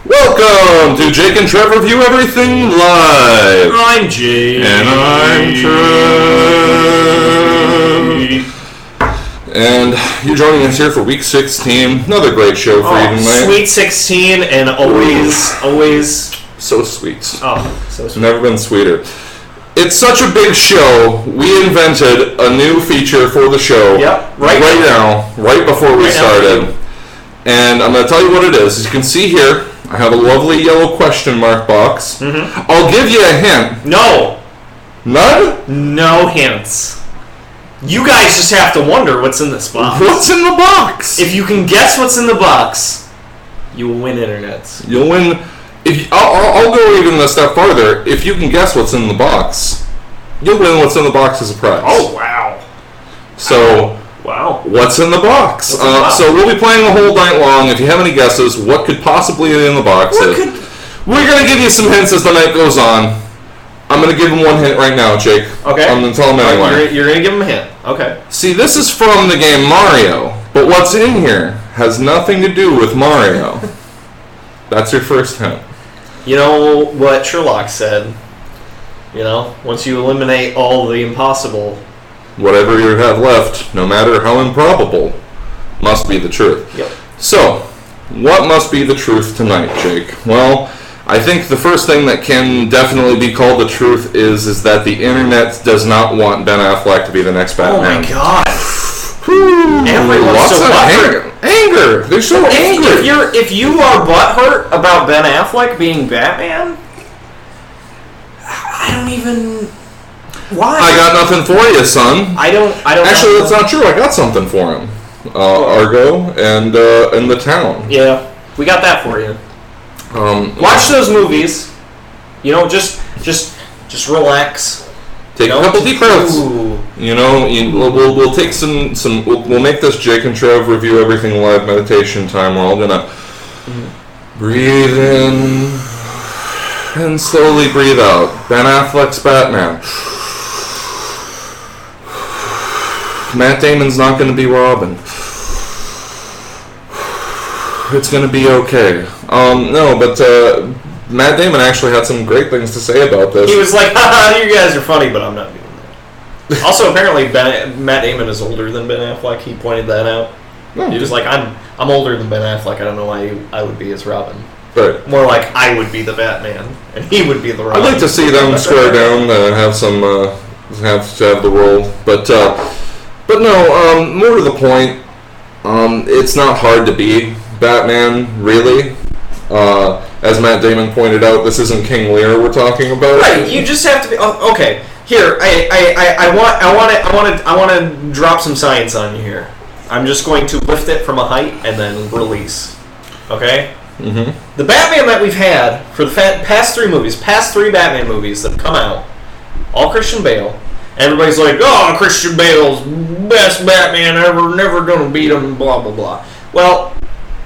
Welcome to Jake and Trevor Review Everything Live. I'm Jake. And I'm Trev. And you're joining us here for week 16. Another great show for you tonight. Sweet 16 and always... So sweet. Oh, so sweet. Never been sweeter. It's such a big show, we invented a new feature for the show. Yep. Right now, right before we started. And I'm going to tell you what it is. As you can see here, I have a lovely yellow question mark box. Mm-hmm. I'll give you a hint. No. None? No hints. You guys just have to wonder what's in this box. What's in the box? If you can guess what's in the box, you will win internets. You'll win. I'll go even a step farther. If you can guess what's in the box, you'll win what's in the box as a prize. Oh, wow. So... Wow. What's in the box? So we'll be playing the whole night long. If you have any guesses, what could possibly be in the box? We're going to give you some hints as the night goes on. I'm going to give him one hint right now, Jake. Okay. I'm going to tell him anyway. You're going to give him a hint. Okay. See, this is from the game Mario, but what's in here has nothing to do with Mario. That's your first hint. You know what Sherlock said? You know, once you eliminate all the impossible... Whatever you have left, no matter how improbable, must be the truth. Yep. So, what must be the truth tonight, Jake? Well, I think the first thing that can definitely be called the truth is that the internet does not want Ben Affleck to be the next Batman. Oh my god. Everyone's so butthurt. Anger. They're so angry. If you are butthurt about Ben Affleck being Batman, I don't even... Why? I got nothing for you, son. I don't. Actually, that's not true. I got something for him. Argo and the town. Yeah, we got that for you. Watch those movies. You know, just relax. Take a couple deep breaths. You know, we'll take some. We'll make this Jake and Trev Review Everything Live meditation time. We're all gonna breathe in and slowly breathe out. Ben Affleck's Batman. Matt Damon's not going to be Robin. It's going to be okay. No, but Matt Damon actually had some great things to say about this. He was like, haha, you guys are funny, but I'm not doing that. Also, apparently, Matt Damon is older than Ben Affleck. He pointed that out. No, he was like, I'm older than Ben Affleck. I don't know why I would be his Robin. Right. More like I would be the Batman, and he would be the Robin. I'd like to see them square down and have some, have the role. But no, more to the point, it's not hard to be Batman, really. As Matt Damon pointed out, this isn't King Lear we're talking about. Right, you just have to be... Oh, okay, here, I want to drop some science on you here. I'm just going to lift it from a height and then release. Okay? Mm-hmm. The Batman that we've had for the past three Batman movies that have come out, all Christian Bale... Everybody's like, oh, Christian Bale's best Batman ever, never gonna beat him, blah, blah, blah. Well,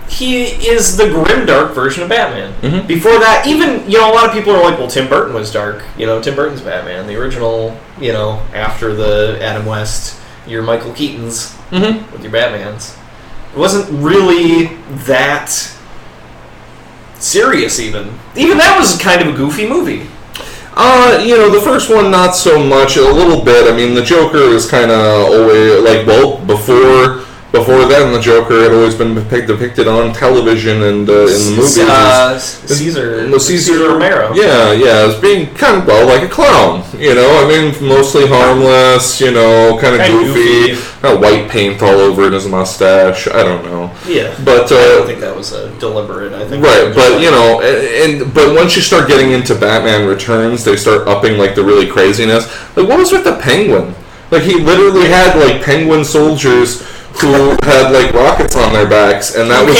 he is the grim, dark version of Batman. Mm-hmm. Before that, even, a lot of people are like, well, Tim Burton was dark. Tim Burton's Batman. The original, after the Adam West, your Michael Keaton's with your Batmans. It wasn't really that serious, even. Even that was kind of a goofy movie. The first one, not so much. A little bit. I mean, the Joker is kind of always, before then, the Joker had always been depicted on television and in the movies. Cesar Romero. Yeah, as being kind of, like a clown. I mean, mostly harmless, kind of goofy. White paint all over his mustache. I don't know. Yeah. But I don't think that was deliberate. I think. Right, but, but once you start getting into Batman Returns, they start upping, the really craziness. Like, what was with the Penguin? Like, he literally had, Penguin soldiers who had rockets on their backs, and that was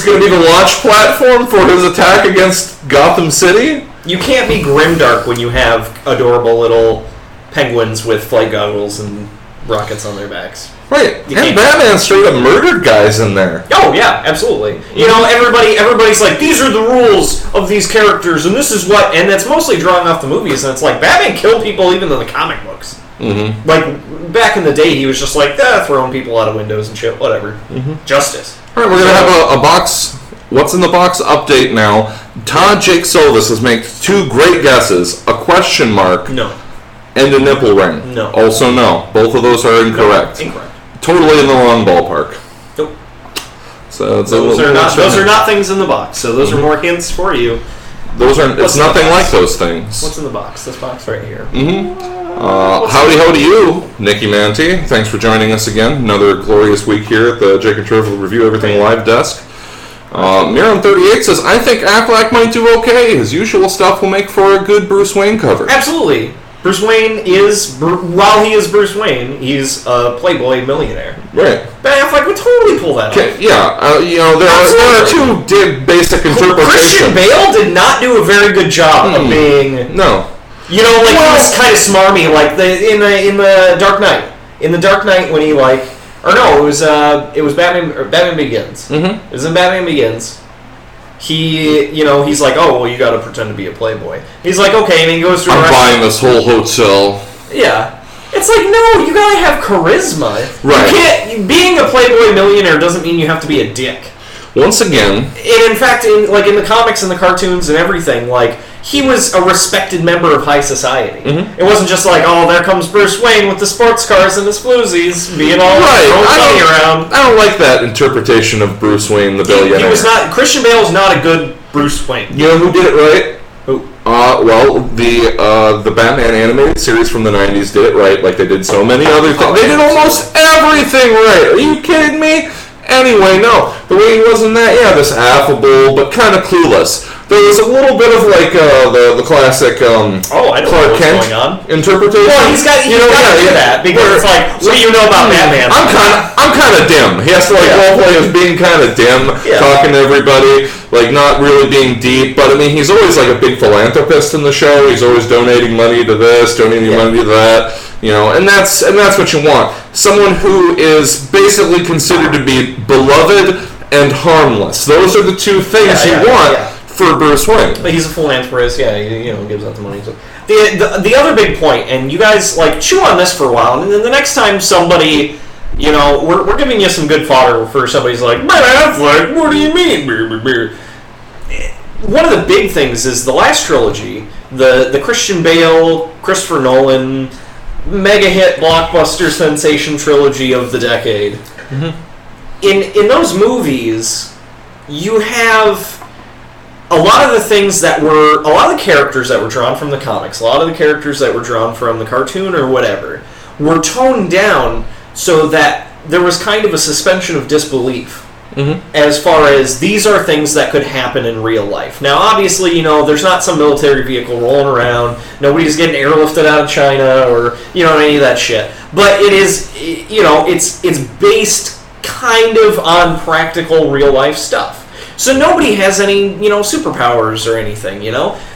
going to be the launch platform for his attack against Gotham City. You can't be grimdark when you have adorable little penguins with flight goggles and rockets on their backs. Right, and Batman straight up murdered guys in there. Oh yeah, absolutely. Everybody's like, these are the rules of these characters, and this is what, and it's mostly drawing off the movies, and it's like Batman killed people even in the comic books. Mm-hmm. Like back in the day, he was just like throwing people out of windows and shit, whatever. Mm-hmm. Justice. All right, we're gonna have a box What's in the box update now? Todd Jake Silvis has made 2 great guesses. A question mark. No. And a nipple ring. No. Also no. Both of those are incorrect. No, incorrect. Totally in the wrong ballpark. Nope. So it's those are not things in the box. So those are more hints for you. It's nothing like those things. What's in the box? This box right here. Howdy ho to you, Nikki Manti. Thanks for joining us again. Another glorious week here at the J&TRE Review Everything Live desk. Miron38 says, I think Affleck might do okay. His usual stuff will make for a good Bruce Wayne cover. Absolutely. Bruce Wayne while he is Bruce Wayne, he's a Playboy millionaire. Right. Ben Affleck would totally pull that off. Yeah, there are 2 basic interpretations. Christian Bale did not do a very good job of being... No. He was kind of smarmy, like in the Dark Knight. In the Dark Knight when he it was Batman Begins. Mm-hmm. It was in Batman Begins. He's like, oh, well, you got to pretend to be a playboy. He's like, okay, and he goes through. I'm buying this whole hotel. Yeah, it's like, no, you gotta have charisma. Right. You can't. Being a Playboy millionaire doesn't mean you have to be a dick. Once again, and in fact, in the comics and the cartoons and everything, he was a respected member of high society. Mm-hmm. It wasn't just like, oh, there comes Bruce Wayne with the sports cars and his floozies, being all throwing money around. I don't like that interpretation of Bruce Wayne, the billionaire. He was not. Christian Bale is not a good Bruce Wayne. You know who did it right? Who? The Batman animated series from the 90s did it right, like they did so many other things. They did almost everything right. Are you kidding me? Anyway, no. The way he was in that, this affable, but kind of clueless. There was a little bit of the classic Clark Kent interpretation. Well, he's got to do that because it's like, what do you know about Batman? I'm kind of dim. He has to role play as being kind of dim, talking to everybody, not really being deep. But I mean, he's always a big philanthropist in the show. He's always donating money to this, donating money to that. And that's what you want. Someone who is basically considered to be beloved and harmless. Those are the 2 things you want for Bruce Wayne. But he's a philanthropist. Yeah, he gives out the money. So the other big point, and you guys chew on this for a while, and then the next time somebody, we're giving you some good fodder for somebody's like, Ben Affleck, what do you mean? One of the big things is the last trilogy, the Christian Bale, Christopher Nolan, mega hit blockbuster sensation trilogy of the decade. Mm-hmm. In those movies, you have a lot of the characters that were drawn from the comics, a lot of the characters that were drawn from the cartoon or whatever, were toned down so that there was kind of a suspension of disbelief. Mm-hmm. As far as these are things that could happen in real life. Now, obviously, there's not some military vehicle rolling around. Nobody's getting airlifted out of China or, any of that shit. But it is, it's based kind of on practical real life stuff. So nobody has any, superpowers or anything,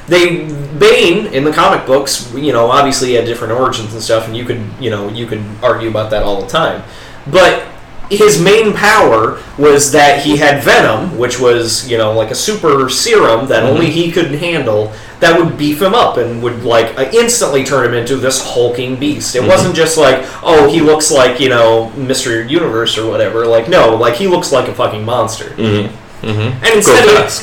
Bane, in the comic books, obviously he had different origins and stuff, and you could argue about that all the time. But his main power was that he had venom, which was, like a super serum that only he could handle, that would beef him up and would, instantly turn him into this hulking beast. It wasn't just like, oh, he looks like, Mr. Universe or whatever. No, he looks like a fucking monster. Mm-hmm. Mm-hmm.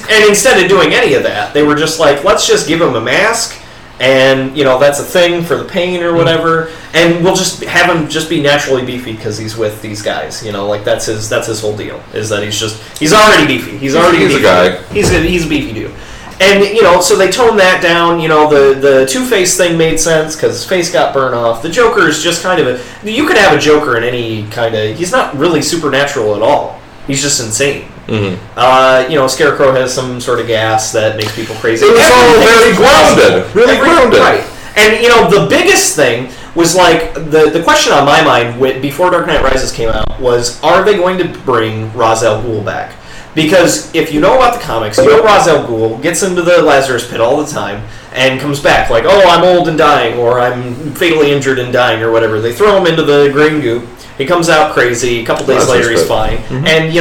And instead of doing any of that, they were just like, let's just give him a mask, and that's a thing for the pain or whatever, and we'll just have him just be naturally beefy because he's with these guys. That's his whole deal, is that he's already beefy. He's a guy. He's a beefy dude. And so they toned that down. The Two-Face thing made sense because his face got burned off. The Joker is just kind of you could have a Joker in any kind of. He's not really supernatural at all. He's just insane. Mm-hmm. Scarecrow has some sort of gas that makes people crazy. It was all very grounded. Really grounded. Right. And, the biggest thing was, the question on my mind before Dark Knight Rises came out was, are they going to bring Ra's al Ghul back? Because if you know about the comics, Ra's al Ghul gets into the Lazarus pit all the time and comes back like, oh, I'm old and dying, or I'm fatally injured and dying, or whatever. They throw him into the green goop. He comes out crazy. A couple days later, he's fine. Mm-hmm. And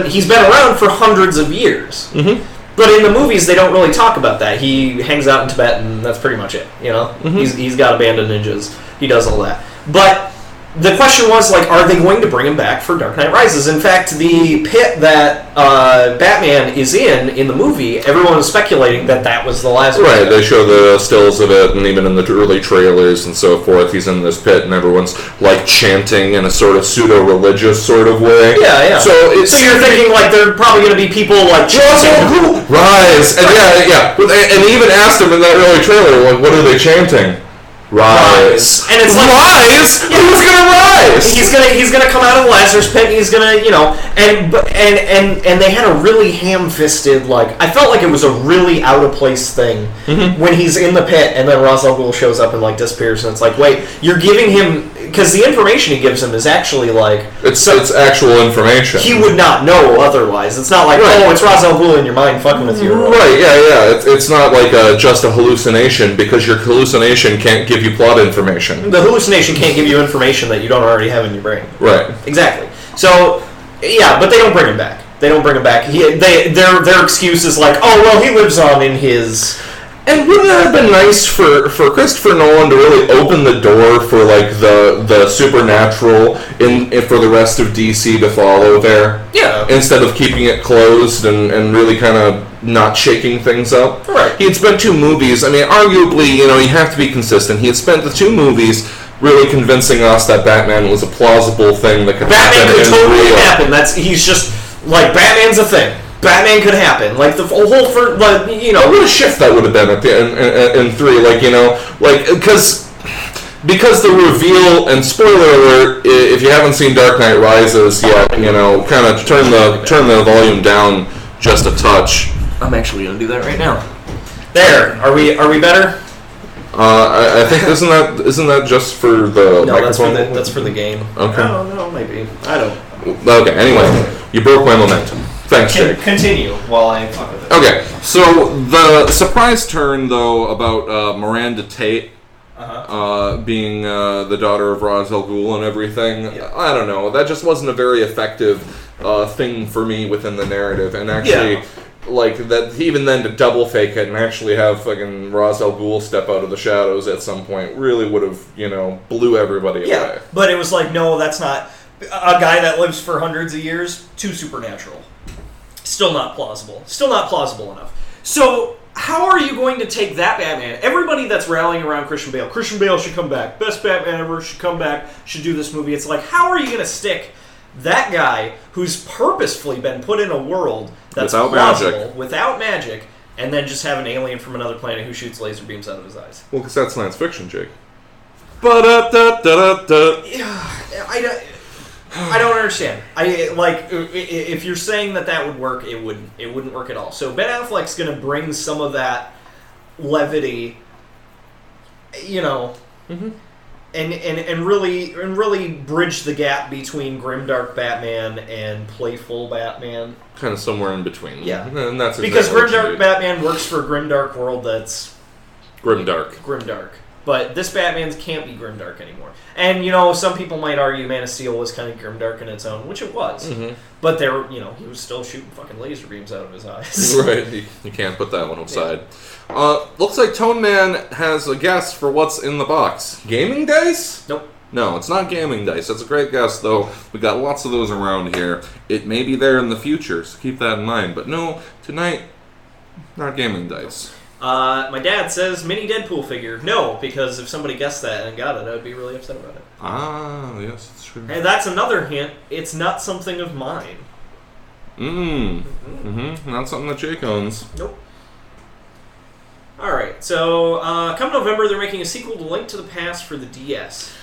he's been around for hundreds of years. Mm-hmm. But in the movies, they don't really talk about that. He hangs out in Tibet, and that's pretty much it. Mm-hmm. He's got a band of ninjas. He does all that. But the question was, like, are they going to bring him back for Dark Knight Rises? In fact, the pit that Batman is in the movie, everyone was speculating that was the last one. Right, they show the stills of it, and even in the early trailers and so forth, he's in this pit, and everyone's, like, chanting in a sort of pseudo-religious sort of way. Yeah. So you're thinking, like, there are probably going to be people, like, chanting, rise! And yeah. And he even asked him in that early trailer, like, what are they chanting? Rise. And it's like, rise? Yeah. Who's gonna rise? He's gonna come out of the Lazarus pit, and he's gonna, and they had a really ham-fisted, like, I felt like it was a really out-of-place thing when he's in the pit, and then Ra's al Ghul shows up and, like, disappears, and it's like, wait, you're giving him, because the information he gives him is actually, like... It's actual information. He would not know otherwise. It's not like, oh, it's Ra's al Ghul in your mind fucking with you. Right, yeah. It's not like just a hallucination, because your hallucination can't give you plot information. The hallucination can't give you information that you don't already have in your brain. Right. Exactly. So, yeah, but they don't bring him back. Their excuse is like, oh, well, he lives on in his... And wouldn't it have been nice for Christopher Nolan to really open the door for, like, the supernatural for the rest of DC to follow there? Yeah. Instead of keeping it closed and really kind of not shaking things up. Right. He had spent 2 movies. I mean, arguably, you have to be consistent. He had spent the 2 movies really convincing us that Batman was a plausible thing that could happen. Batman could totally happen. He's just, like, Batman's a thing. Batman could happen. Like, the whole, what a shift that would have been at the in 3, because the reveal, and spoiler alert, if you haven't seen Dark Knight Rises yet, kind of turn the volume down just a touch. I'm actually going to do that right now. There. Are we better? I think isn't that just for the microphone? That's for the game. Okay. No, maybe. I don't. Okay. Anyway, you broke my momentum. Thanks, Jake. Continue while I fuck with it. Okay. So the surprise turn, though, about Miranda Tate being the daughter of Ra's al Ghul and everything, I don't know. That just wasn't a very effective thing for me within the narrative, and actually. Yeah. Like, that, even then, to double fake it and actually have fucking Ra's al Ghul step out of the shadows at some point really would have, blew everybody away. But it was like, no, that's not a guy that lives for hundreds of years, too supernatural. Still not plausible. Still not plausible enough. So, how are you going to take that Batman? Everybody that's rallying around Christian Bale should come back. Best Batman ever, should come back, should do this movie. It's like, how are you going to stick that guy who's purposefully been put in a world that's without magic, and then just have an alien from another planet who shoots laser beams out of his eyes? Well, because that's science fiction, Jake. I don't understand. If you're saying that would work, it wouldn't work at all. So Ben Affleck's going to bring some of that levity, and really bridge the gap between grimdark Batman and playful Batman. Kind of somewhere in between. Yeah, and that's exactly because grimdark Batman works for a grimdark world that's grimdark. But this Batman can't be grimdark anymore. And, some people might argue Man of Steel was kind of grimdark in its own, which it was. Mm-hmm. But he was still shooting fucking laser beams out of his eyes. Right, you can't put that one aside. Yeah. Looks like Tone Man has a guess for what's in the box. Gaming dice? Nope. No, it's not gaming dice. That's a great guess, though. We got lots of those around here. It may be there in the future, so keep that in mind. But no, tonight, not gaming dice. My dad says mini Deadpool figure. No, because if somebody guessed that and got it, I would be really upset about it. Ah, yes, that's true. And that's another hint. It's not something of mine. Not something that Jake owns. Nope. Alright, so come November, they're making a sequel to Link to the Past for the DS.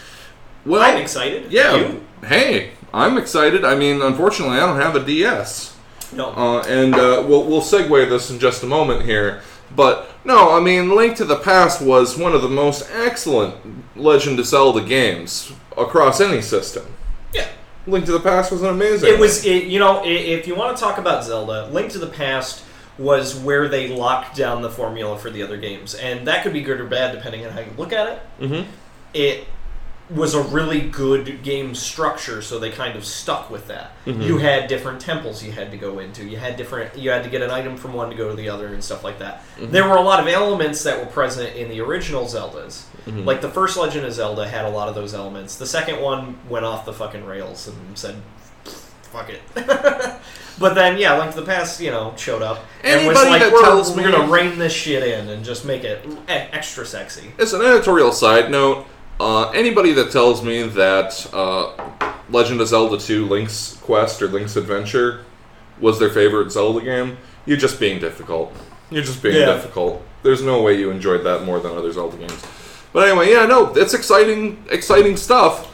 Well, I'm excited. Yeah. You? Hey, I'm excited. I mean, unfortunately, I don't have a DS. No. And we'll segue this in just a moment here. But, no, I mean, Link to the Past was one of the most excellent Legend of Zelda games across any system. Yeah. Link to the Past was an amazing if you want to talk about Zelda, Link to the Past was where they locked down the formula for the other games. And that could be good or bad depending on how you look at it. Mm-hmm. was a really good game structure, so they kind of stuck with that. Mm-hmm. You had different temples you had to go into. You had to get an item from one to go to the other and stuff like that. Mm-hmm. There were a lot of elements that were present in the original Zeldas. Mm-hmm. Like the first Legend of Zelda had a lot of those elements. The second one went off the fucking rails and said, "Fuck it." But then, Link to the Past, showed up and was like, "We're gonna rein this shit in and just make it extra sexy." As an editorial side note. Anybody that tells me that Legend of Zelda 2 Link's Quest or Link's Adventure was their favorite Zelda game, you're just being difficult. You're just being difficult. There's no way you enjoyed that more than other Zelda games. But anyway, it's exciting stuff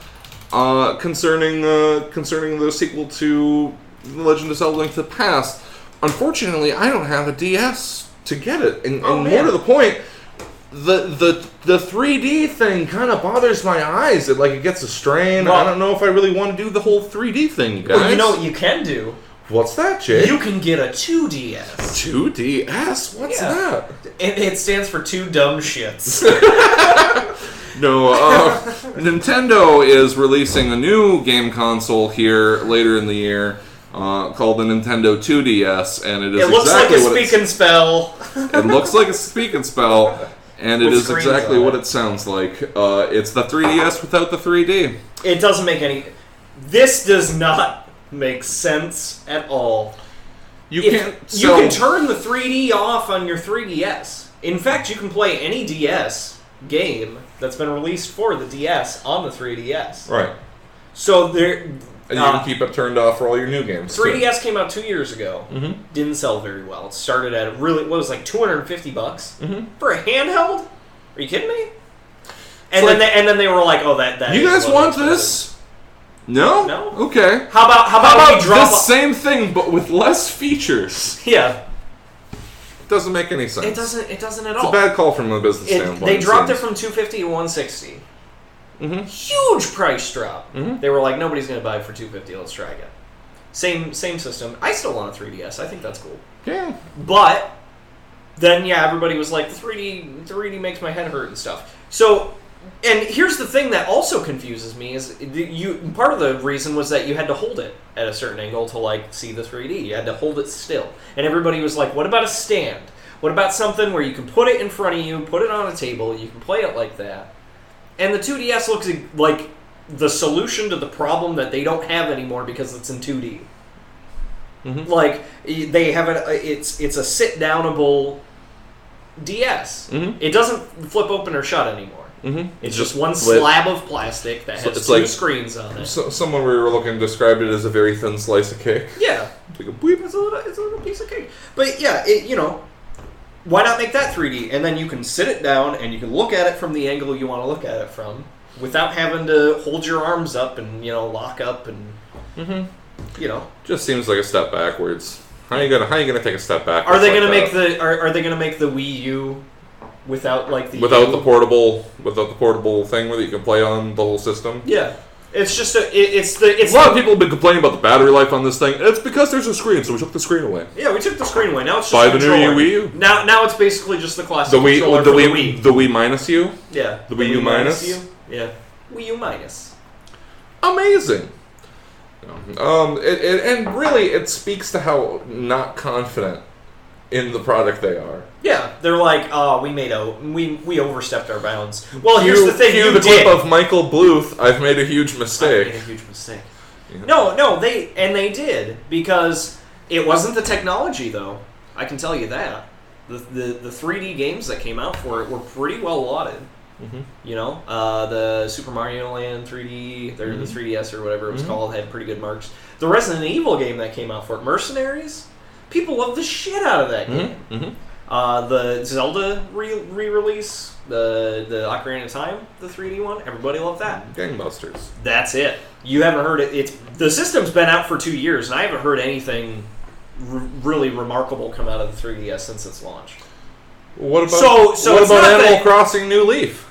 concerning the sequel to Legend of Zelda Link to the Past. Unfortunately, I don't have a DS to get it, and more to the point. The 3D thing kind of bothers my eyes. It gets a strain. Well, I don't know if I really want to do the whole 3D thing, you guys. Well, you know what you can do? What's that, Jay? You can get a 2DS. 2DS? What's that? It stands for two dumb shits. No, Nintendo is releasing a new game console here later in the year called the Nintendo 2DS, and it looks exactly like a speak and spell. It looks like a speak and spell. And it is exactly what it sounds like. It's the 3DS without the 3D. It doesn't make any... This does not make sense at all. You can turn the 3D off on your 3DS. In fact, you can play any DS game that's been released for the DS on the 3DS. Right. So there... And you can keep it turned off for all your new games. 3DS came out 2 years ago. Mm-hmm. Didn't sell very well. It started at $250 for a handheld. Are you kidding me? And then they were like, "Oh, that." You guys want this? No. No. Okay. How about we drop the same thing but with less features? Yeah. It doesn't make any sense. It doesn't at all. It's a bad call from a business standpoint. They dropped it from $250 to $160. Mm-hmm. Huge price drop. Mm-hmm. They were like, nobody's going to buy it for $250. Let's try again. Same system. I still want a 3DS. I think that's cool. Yeah. But then everybody was like, the 3D makes my head hurt and stuff. So, and here's the thing that also confuses me is part of the reason was that you had to hold it at a certain angle to see the 3D. You had to hold it still, and everybody was like, what about a stand? What about something where you can put it in front of you, put it on a table, you can play it like that? And the 2DS looks like the solution to the problem that they don't have anymore because it's in 2D. Mm-hmm. They have it's a sit-downable DS. Mm-hmm. It doesn't flip open or shut anymore. Mm-hmm. It's just one slab of plastic that has two screens on it. Someone we were looking described it as a very thin slice of cake. Yeah, it's a little piece of cake. But why not make that 3D? And then you can sit it down and you can look at it from the angle you want to look at it from without having to hold your arms up and, lock up and, Just seems like a step backwards. How are you gonna take a step back? Are they gonna make the Wii U without the portable thing where you can play on the whole system? Yeah. It's just a lot of people have been complaining about the battery life on this thing. It's because there's a screen, so we took the screen away. Yeah, we took the screen away. Now it's just buy the new Wii U. Now it's basically just the classic controller for the Wii. The Wii minus U. Yeah. The Wii U minus. Yeah. Wii U minus. Amazing. And really, it speaks to how not confident in the product they are. Yeah, they're like, we overstepped our bounds. Well, here's the thing. Cue the clip of Michael Bluth. I've made a huge mistake. Yeah. No, they did because it wasn't the technology though. I can tell you that the 3D games that came out for it were pretty well lauded. Mm-hmm. The Super Mario Land 3D, the 3DS or whatever it was called, had pretty good marks. The Resident Evil game that came out for it, Mercenaries, people love the shit out of that game. Mm-hmm. The Zelda re-release, the Ocarina of Time, the 3D one, everybody loved that. Gangbusters. That's it. You haven't heard it. The system's been out for 2 years, and I haven't heard anything really remarkable come out of the 3DS since its launch. What about Animal Crossing New Leaf?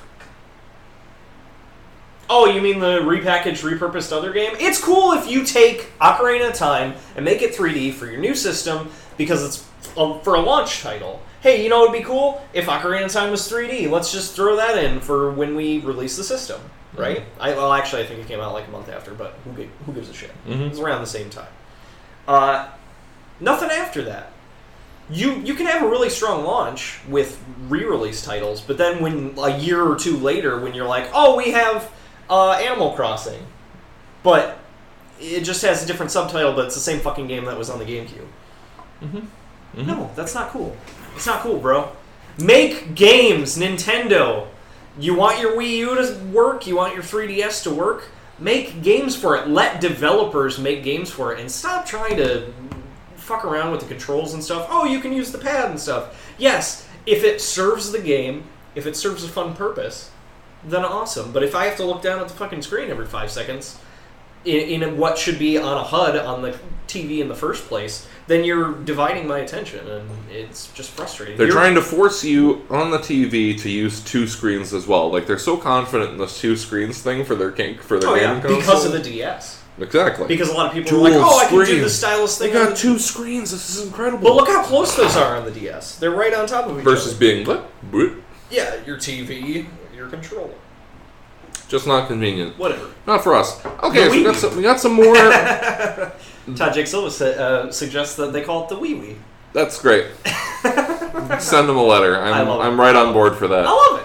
Oh, you mean the repackaged, repurposed other game? It's cool if you take Ocarina of Time and make it 3D for your new system because it's for a launch title. Hey, what would be cool? If Ocarina of Time was 3D, let's just throw that in for when we release the system. right? Actually, I think it came out like a month after, but who gives a shit? It was around the same time. Nothing after that. You can have a really strong launch with re-release titles, but then when a year or two later, when you're like, oh, we have Animal Crossing, but it just has a different subtitle, but it's the same fucking game that was on the GameCube. No, that's not cool. It's not cool, bro. Make games, Nintendo. You want your Wii U to work? You want your 3DS to work? Make games for it. Let developers make games for it, and stop trying to fuck around with the controls and stuff. Oh, you can use the pad and stuff. Yes, if it serves the game, if it serves a fun purpose, then awesome. But if I have to look down at the fucking screen every 5 seconds in what should be on a HUD on the TV in the first place, then you're dividing my attention, and it's just frustrating. They're trying to force you on the TV to use 2 screens as well. Like, they're so confident in this 2 screens thing for their gaming console. Because of the DS. Exactly. Because a lot of people are like, oh, I can do the stylus thing. They got 2 screens. This is incredible. But look how close those are on the DS. They're right on top of each other. Versus being what? Yeah, your TV, your controller. Just not convenient. Whatever. Not for us. Okay, so we got some more. Todd Jake Silva suggests that they call it the Wee Wee. That's great. Send them a letter. I'm right on board for that. I love it.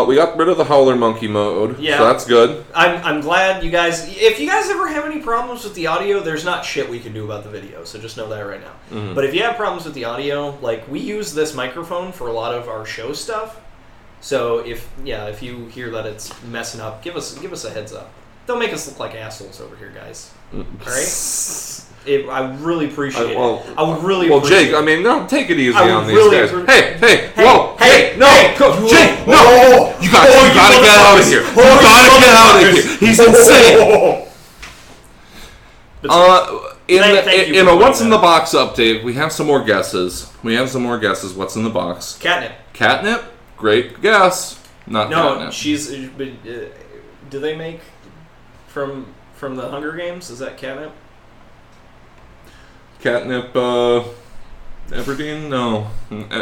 We got rid of the Howler Monkey mode, yeah. So that's good. I'm glad you guys... If you guys ever have any problems with the audio, there's not shit we can do about the video, so just know that right now. But if you have problems with the audio, like, we use this microphone for a lot of our show stuff, so if you hear that it's messing up, give us a heads up. Don't make us look like assholes over here, guys. Alright? I really appreciate it. I would really appreciate it. Well, Jake, I mean, no, take it easy on these guys. Hey, Jake, no! You gotta get out of here. You gotta get out of here. He's insane. In a What's in the Box update, we have some more guesses. What's in the box? Catnip. Catnip? Great guess. Not catnip. No, she's... do they make... From the Hunger Games? Is that catnip? Catnip, Everdeen? No.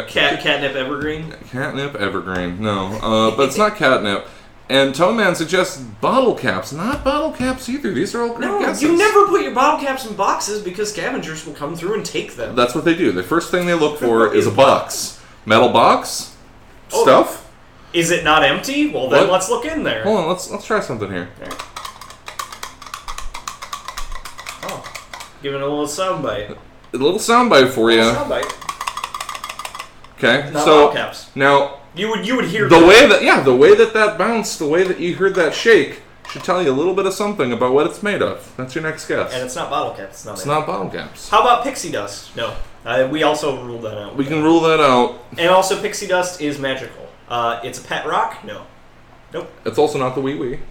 Catnip Evergreen? Catnip Evergreen, no. But it's not catnip. And Toeman suggests bottle caps. Not bottle caps either. These are all great guesses. You never put your bottle caps in boxes because scavengers will come through and take them. That's what they do. The first thing they look for is a box. Metal box? Stuff? Is it not empty? Well, then let's look in there. Hold on, let's try something here. Giving a little soundbite. A little soundbite for you. Okay, not so caps. Now you would hear the way that bounced, the way that you heard that shake should tell you a little bit of something about what it's made of. That's your next guess. And it's not bottle caps. It's not bottle caps. How about pixie dust? No, we also ruled that out. We can rule that out. And also, pixie dust is magical. It's a pet rock? No. Nope. It's also not the wee wee.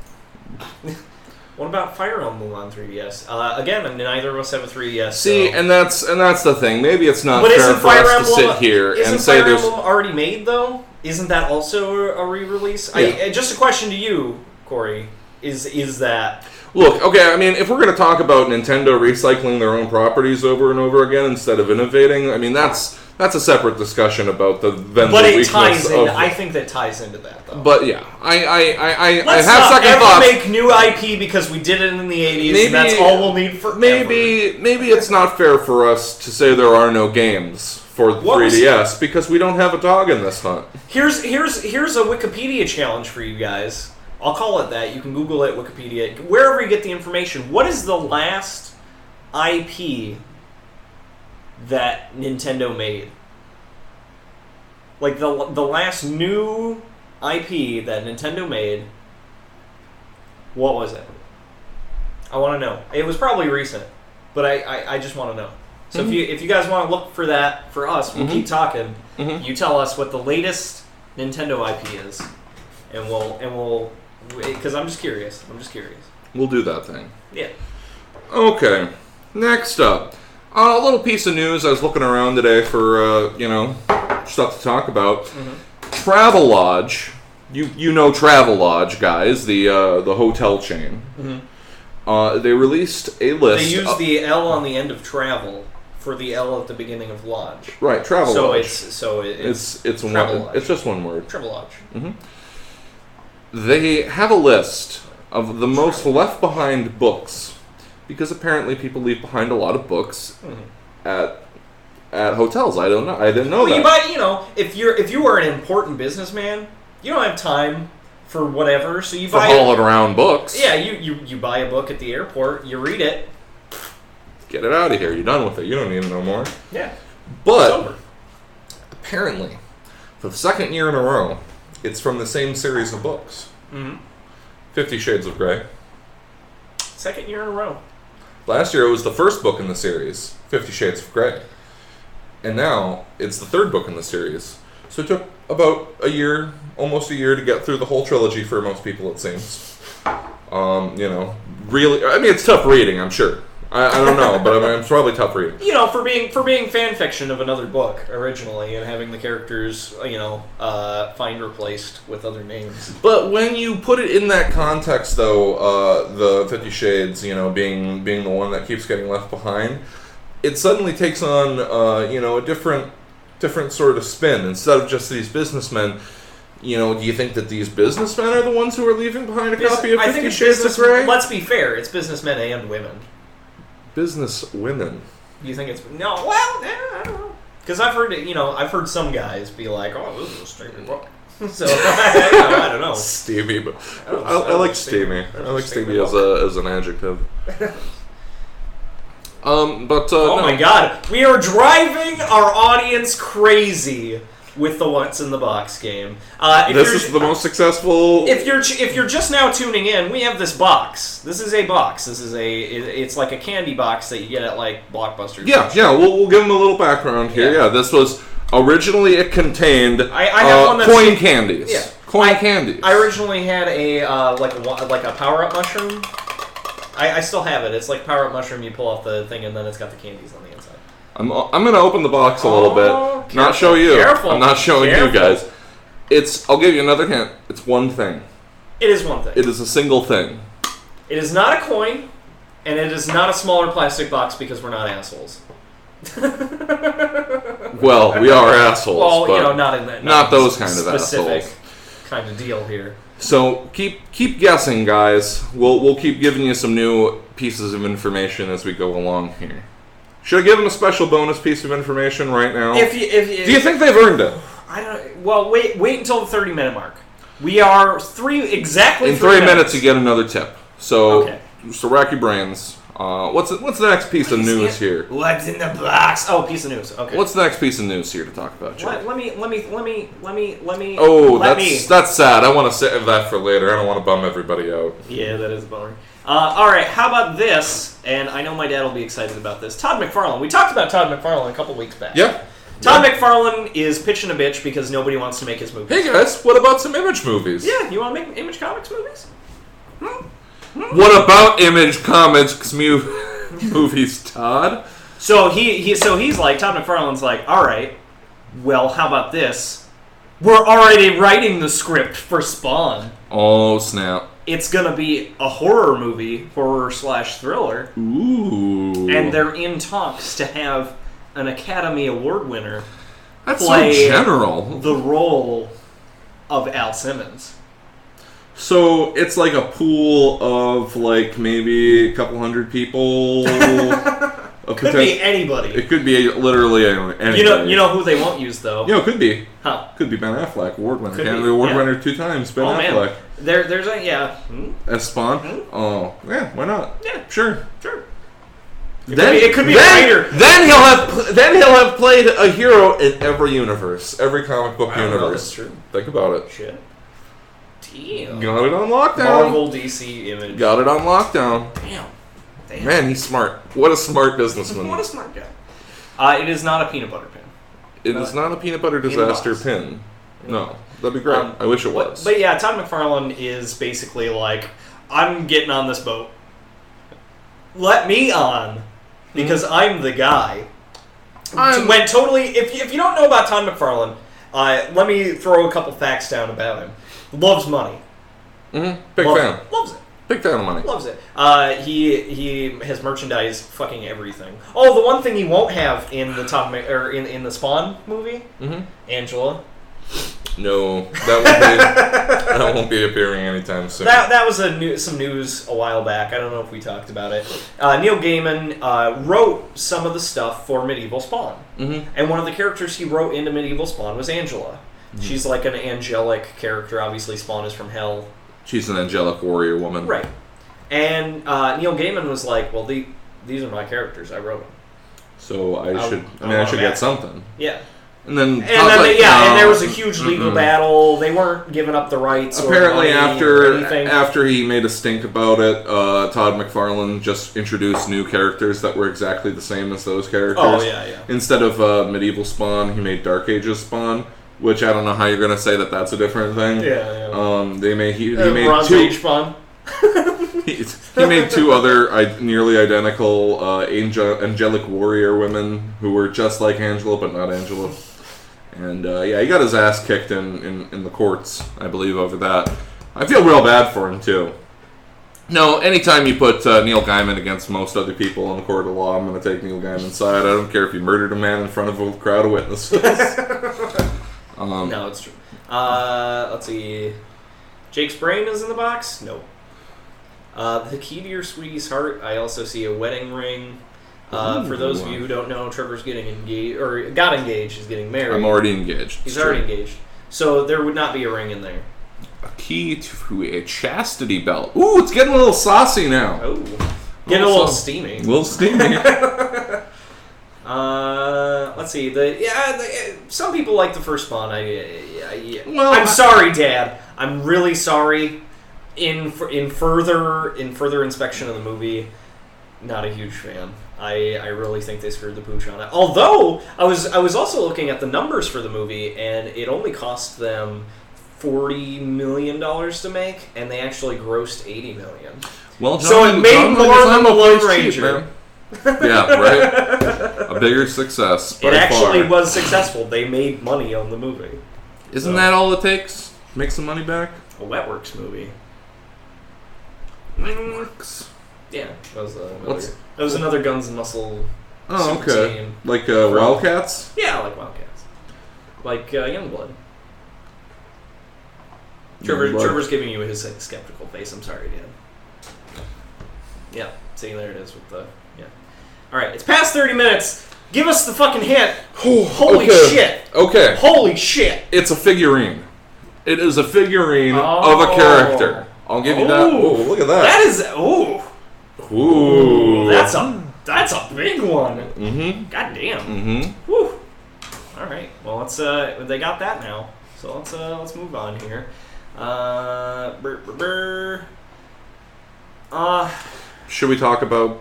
What about Fire Emblem on 3DS? Again, neither of us have a 3DS. See, so. and that's the thing. Maybe it's not fair for us to sit here and say Fire Emblem already made, though? Isn't that also a re-release? Yeah. Just a question to you, Corey. Is that... Look, okay, I mean, if we're going to talk about Nintendo recycling their own properties over and over again instead of innovating, I mean, that's a separate discussion about the vendor weakness. But it ties in. I think that ties into that, though. But yeah, I Let's have second thoughts. Let's make new IP because we did it in the 80s, and that's all we'll need forever. Maybe it's not fair for us to say there are no games for the 3DS because we don't have a dog in this hunt. Here's a Wikipedia challenge for you guys. I'll call it that. You can Google it, Wikipedia, wherever you get the information. What is the last IP that Nintendo made? Like the last new IP that Nintendo made. What was it? I want to know. It was probably recent, but I just want to know. So if you guys want to look for that for us, we'll keep talking. You tell us what the latest Nintendo IP is, and we'll because I'm just curious. We'll do that thing. Yeah. Okay. Next up, a little piece of news. I was looking around today for stuff to talk about. Travelodge. You know Travelodge, guys, the hotel chain. They released a list. They used the L on the end of travel for the L at the beginning of lodge. Right, Travelodge. It's one. It's just one word. Travelodge. They have a list of the most left behind books, because apparently people leave behind a lot of books at hotels. I don't know. I didn't know that. If you are an important businessman, you don't have time for whatever, so you buy hauling around books. Yeah, you buy a book at the airport, you read it, get it out of here. You're done with it. You don't need to know more. Yeah, but apparently, for the second year in a row, it's from the same series of books. 50 Shades of Grey. Second year in a row. Last year it was the first book in the series, 50 Shades of Grey. And now it's the third book in the series. So it took about a year, almost a year, to get through the whole trilogy for most people, it seems. Really, I mean, it's tough reading, I'm sure. I don't know, but I mean, it's probably tough reading. For being fan fiction of another book originally, and having the characters, find replaced with other names. But when you put it in that context, though, the 50 Shades, being the one that keeps getting left behind, it suddenly takes on, a different sort of spin. Instead of just these businessmen, do you think that these businessmen are the ones who are leaving behind a copy of 50 Shades of Grey? Let's be fair, it's businessmen and women. Business women. You think it's I don't know. Because I've heard some guys be like, "Oh, this is a steamy book." So I don't know. Steamy, but I like steamy. I like steamy as an adjective. My God, we are driving our audience crazy with the What's in the Box game. This is the most successful. If you're just now tuning in, we have this box. This is a box. It's like a candy box that you get at like Blockbuster. Yeah. We'll give them a little background here. Yeah, this was originally it contained I have one that's coin candies. Yeah, candies. I originally had a like a power up mushroom. I still have it. It's like power up mushroom. You pull off the thing and then it's got the candies on the inside. I'm going to open the box a little bit. Careful, not show you. Careful, I'm not showing you guys. I'll give you another hint. It's one thing. It is one thing. It is a single thing. It is not a coin, and it is not a smaller plastic box because we're not assholes. Well, we are assholes. Well, but not in that. Not those kind of specific assholes. Kind of deal here. So keep guessing, guys. We'll keep giving you some new pieces of information as we go along here. Should I give them a special bonus piece of information right now? Do you think they've earned it? I don't. Well, wait until the 30-minute mark. We are exactly in 3 minutes. You get another tip. So okay. So rack your brains. What's the next piece of news here? What's in the box? Oh, piece of news. Okay. What's the next piece of news here to talk about, Joe? Let me. Oh, that's sad. I want to save that for later. I don't want to bum everybody out. Yeah, that is a bummer. All right, how about this? And I know my dad will be excited about this. Todd McFarlane. We talked about Todd McFarlane a couple weeks back. Yeah. Todd McFarlane is pitching a bitch because nobody wants to make his movies. Hey guys, what about some Image movies? Yeah, you want to make Image Comics movies? What about Image Comics movies, Todd? So he's like, Todd McFarlane's like, all right, well, how about this? We're already writing the script for Spawn. Oh, snap. It's going to be a horror movie, horror/thriller. Ooh. And they're in talks to have an Academy Award winner play so general. The role of Al Simmons. So it's like a pool of like maybe a couple hundred people. Could be anybody. It could be literally anybody. You know who they won't use though. It could be. Huh? Could be Ben Affleck, award winner. Could Award winner 2 times. Ben Affleck. Man. There's a As Spawn. Oh yeah, why not? Yeah, sure. It could be a writer. Then he'll have played a hero in every universe, every comic book universe. That's true. Think about it. Shit. Damn. Got it on lockdown. Marvel, DC, Image. Got it on lockdown. Damn. Man, he's smart. What a smart businessman. What a smart guy. It is not a peanut butter pin. It is not a peanut butter disaster pin. No. That'd be great. I wish it was. But yeah, Todd McFarlane is basically like, I'm getting on this boat. Let me on. Because I'm the guy. When totally... If you don't know about Todd McFarlane, let me throw a couple facts down about him. Loves money. Mm-hmm. Big fan. Loves it. Big fan of money. Loves it. He has merchandise fucking everything. Oh, the one thing he won't have in the in the Spawn movie, Angela. No, that won't be appearing anytime soon. That was some news a while back. I don't know if we talked about it. Neil Gaiman wrote some of the stuff for Medieval Spawn. Mm-hmm. And one of the characters he wrote into Medieval Spawn was Angela. Mm-hmm. She's like an angelic character. Obviously, Spawn is from hell. She's an angelic warrior woman. Right. And Neil Gaiman was like, well, these are my characters. I wrote them. So I should get something. Yeah. And then and there was a huge legal battle. They weren't giving up the rights. Apparently, after he made a stink about it, Todd McFarlane just introduced new characters that were exactly the same as those characters. Oh yeah. Instead of Medieval Spawn, he made Dark Ages Spawn, which I don't know how you're gonna say that that's a different thing. Yeah. He made Bronze Age Spawn. he made two other nearly identical angelic warrior women who were just like Angela, but not Angela. And he got his ass kicked in the courts, I believe, over that. I feel real bad for him, too. No, anytime you put Neil Gaiman against most other people in the court of law, I'm going to take Neil Gaiman's side. I don't care if you murdered a man in front of a crowd of witnesses. No, it's true. Let's see. Jake's brain is in the box? Nope. The key to your sweetie's heart, I also see a wedding ring. For those of you who don't know, Trevor's getting engaged, or got engaged. He's getting married. I'm already engaged. He's already engaged. So there would not be a ring in there. A key to a chastity belt. Ooh, it's getting a little saucy now. Oh, getting a little steamy. A little steamy. Let's see. Some people like the first Spawn. I'm sorry, Dad. I'm really sorry. In further inspection of the movie, not a huge fan. I really think they screwed the pooch on it. Although I was also looking at the numbers for the movie, and it only cost them $40 million to make, and they actually grossed $80 million. Well, so it made more than the Lone Ranger. Yeah, right. A bigger success. It actually was successful. They made money on the movie. Isn't that all it takes? Make some money back. A Wetworks movie. Wetworks. Yeah, that was another Guns and Muscle. Oh, okay. Team. Like Wildcats? Yeah, like Wildcats. Like Youngblood. Trevor's giving you his skeptical face. I'm sorry, Dan. Yeah, see, there it is with the... Yeah. Alright, it's past 30 minutes. Give us the fucking hint. Holy shit. Okay. Holy shit. It's a figurine. It is a figurine of a character. I'll give you that. Oh, look at that. That is... Ooh. That's a big one. Mm-hmm. God damn. Mm-hmm. Whew. All right. Well, they got that now. So let's move on here. Should we talk about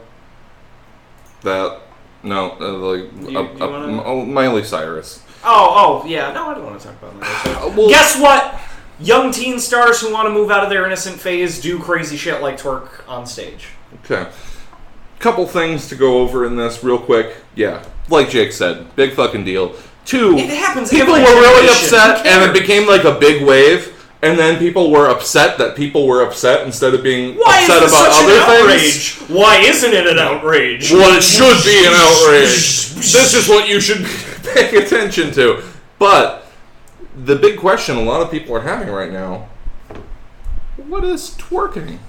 that? No, Miley Cyrus. Oh, yeah. No, I don't want to talk about that. Guess what? Young teen stars who want to move out of their innocent phase do crazy shit like twerk on stage. Okay. Couple things to go over in this real quick. Yeah, like Jake said, big fucking deal. Two, it happens people were really upset, and it became like a big wave. And then people were upset that people were upset instead of being upset about other things. Why isn't it an outrage? Well, it should be an outrage. This is what you should be paying attention to. But the big question a lot of people are having right now: what is twerking?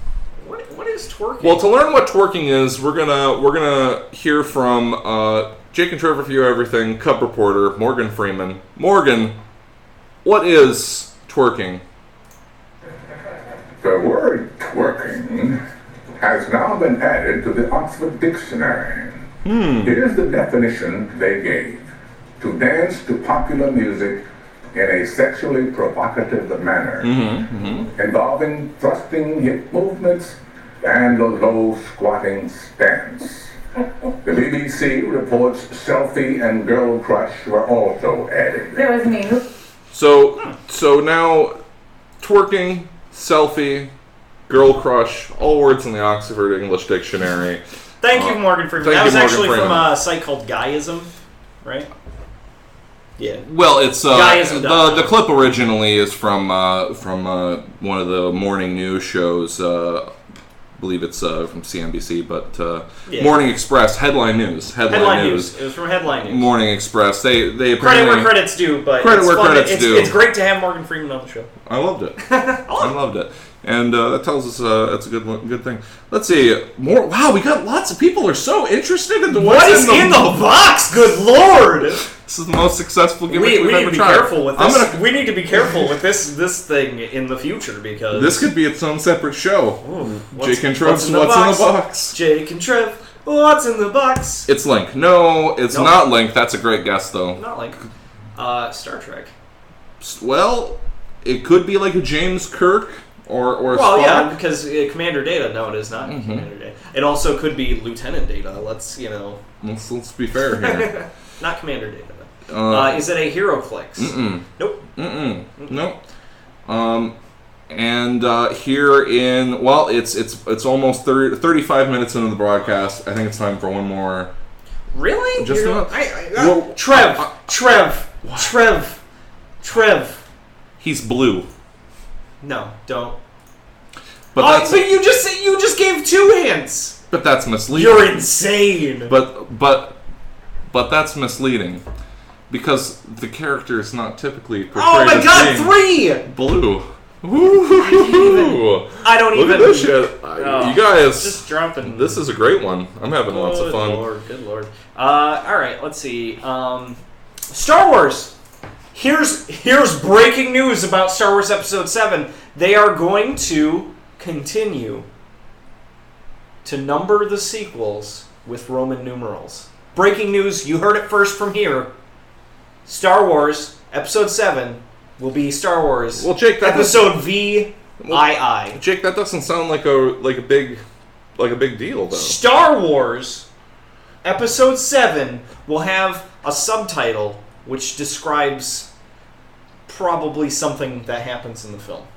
What is twerking? Well, to learn what twerking is, we're gonna hear from Jake and Trevor for You Everything Cub reporter Morgan Freeman. Morgan, what is twerking? The word twerking has now been added to the Oxford Dictionary. Here's the definition they gave: to dance to popular music in a sexually provocative manner, involving thrusting hip movements and a low squatting stance. The BBC reports selfie and girl crush were also added. That was me. So now twerking, selfie, girl crush, all words in the Oxford English Dictionary. Thank you, Morgan Freeman. That was actually from a site called Guyism, right? Yeah. Well, it's the clip originally is from one of the morning news shows. I believe it's from CNBC, but Yeah. Morning Express, headline news. Headline news. It was from Headline News. Morning Express. They Credit apparently... where credit's due, but Credit it's where fun. credit's due. It's great to have Morgan Freeman on the show. I loved it. I loved it. And that tells us it's a good thing. Let's see. More. Wow, we got lots of people are so interested in what is in the box. Good Lord! This is the most successful gimmick We we've need ever to be tried. careful with this. We need to be careful with this thing in the future because this could be its own separate show. Jake and Trev's what's in the box? Jake and Trev, what's in the box? It's Link. No, it's not Link. That's a great guess, though. Not Link. Star Trek. Well, it could be like a James Kirk or well, Spock. yeah, because Commander Data. No, it is not Commander Data. It also could be Lieutenant Data. Let's be fair here. Not Commander Data. Is it a HeroClix? Nope. Nope. And here in it's almost 35 minutes into the broadcast. I think it's time for one more. Really? Just Trev. He's blue. No, don't. But but you just gave 2 hints. But that's misleading. You're insane. But that's misleading. Because the character is not typically portrayed oh my as god, being 3! Blue. I don't even. Look at this shit. You guys. Just dropping. This is a great one. I'm having lots of fun. Good lord. Alright, let's see. Star Wars. Here's breaking news about Star Wars Episode 7. They are going to continue to number the sequels with Roman numerals. Breaking news, you heard it first from here. Star Wars Episode 7 will be Star Wars Episode VII. Jake, that doesn't sound like a big deal, though. Star Wars Episode 7 will have a subtitle which describes probably something that happens in the film.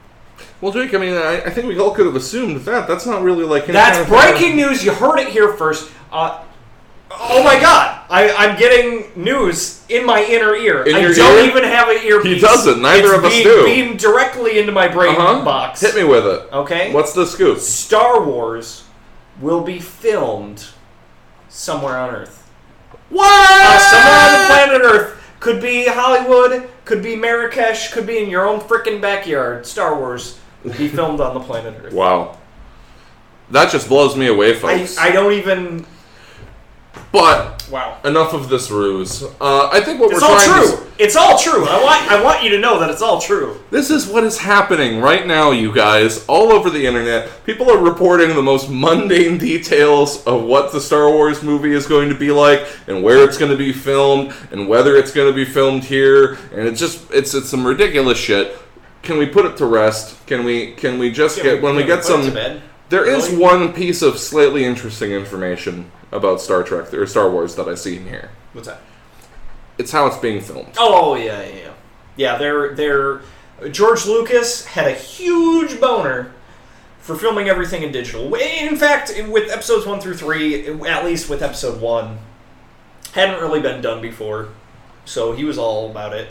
Well, Jake, I mean, I think we all could have assumed that. That's not really like... That's breaking news. You heard it here first. Oh my god! I'm getting news in my inner ear. I don't even have an earpiece. He doesn't. Neither of us do. It's beamed directly into my brain box. Hit me with it. Okay? What's the scoop? Star Wars will be filmed somewhere on Earth. What? Somewhere on the planet Earth. Could be Hollywood, could be Marrakesh, could be in your own frickin' backyard. Star Wars will be filmed on the planet Earth. Wow. That just blows me away, folks. I don't even... But wow. Enough of this ruse. I think what it's we're all trying true. It's all true. I want you to know that it's all true. This is what is happening right now, you guys, all over the internet. People are reporting the most mundane details of what the Star Wars movie is going to be like, and where it's going to be filmed, and whether it's going to be filmed here, and it's some ridiculous shit. Can we put it to rest? Can we just get some? There is one piece of slightly interesting information about Star Trek or Star Wars that I see in here. What's that? It's how it's being filmed. Oh yeah. They're George Lucas had a huge boner for filming everything in digital. In fact, with episodes 1 through 3, at least with episode 1, hadn't really been done before, so he was all about it.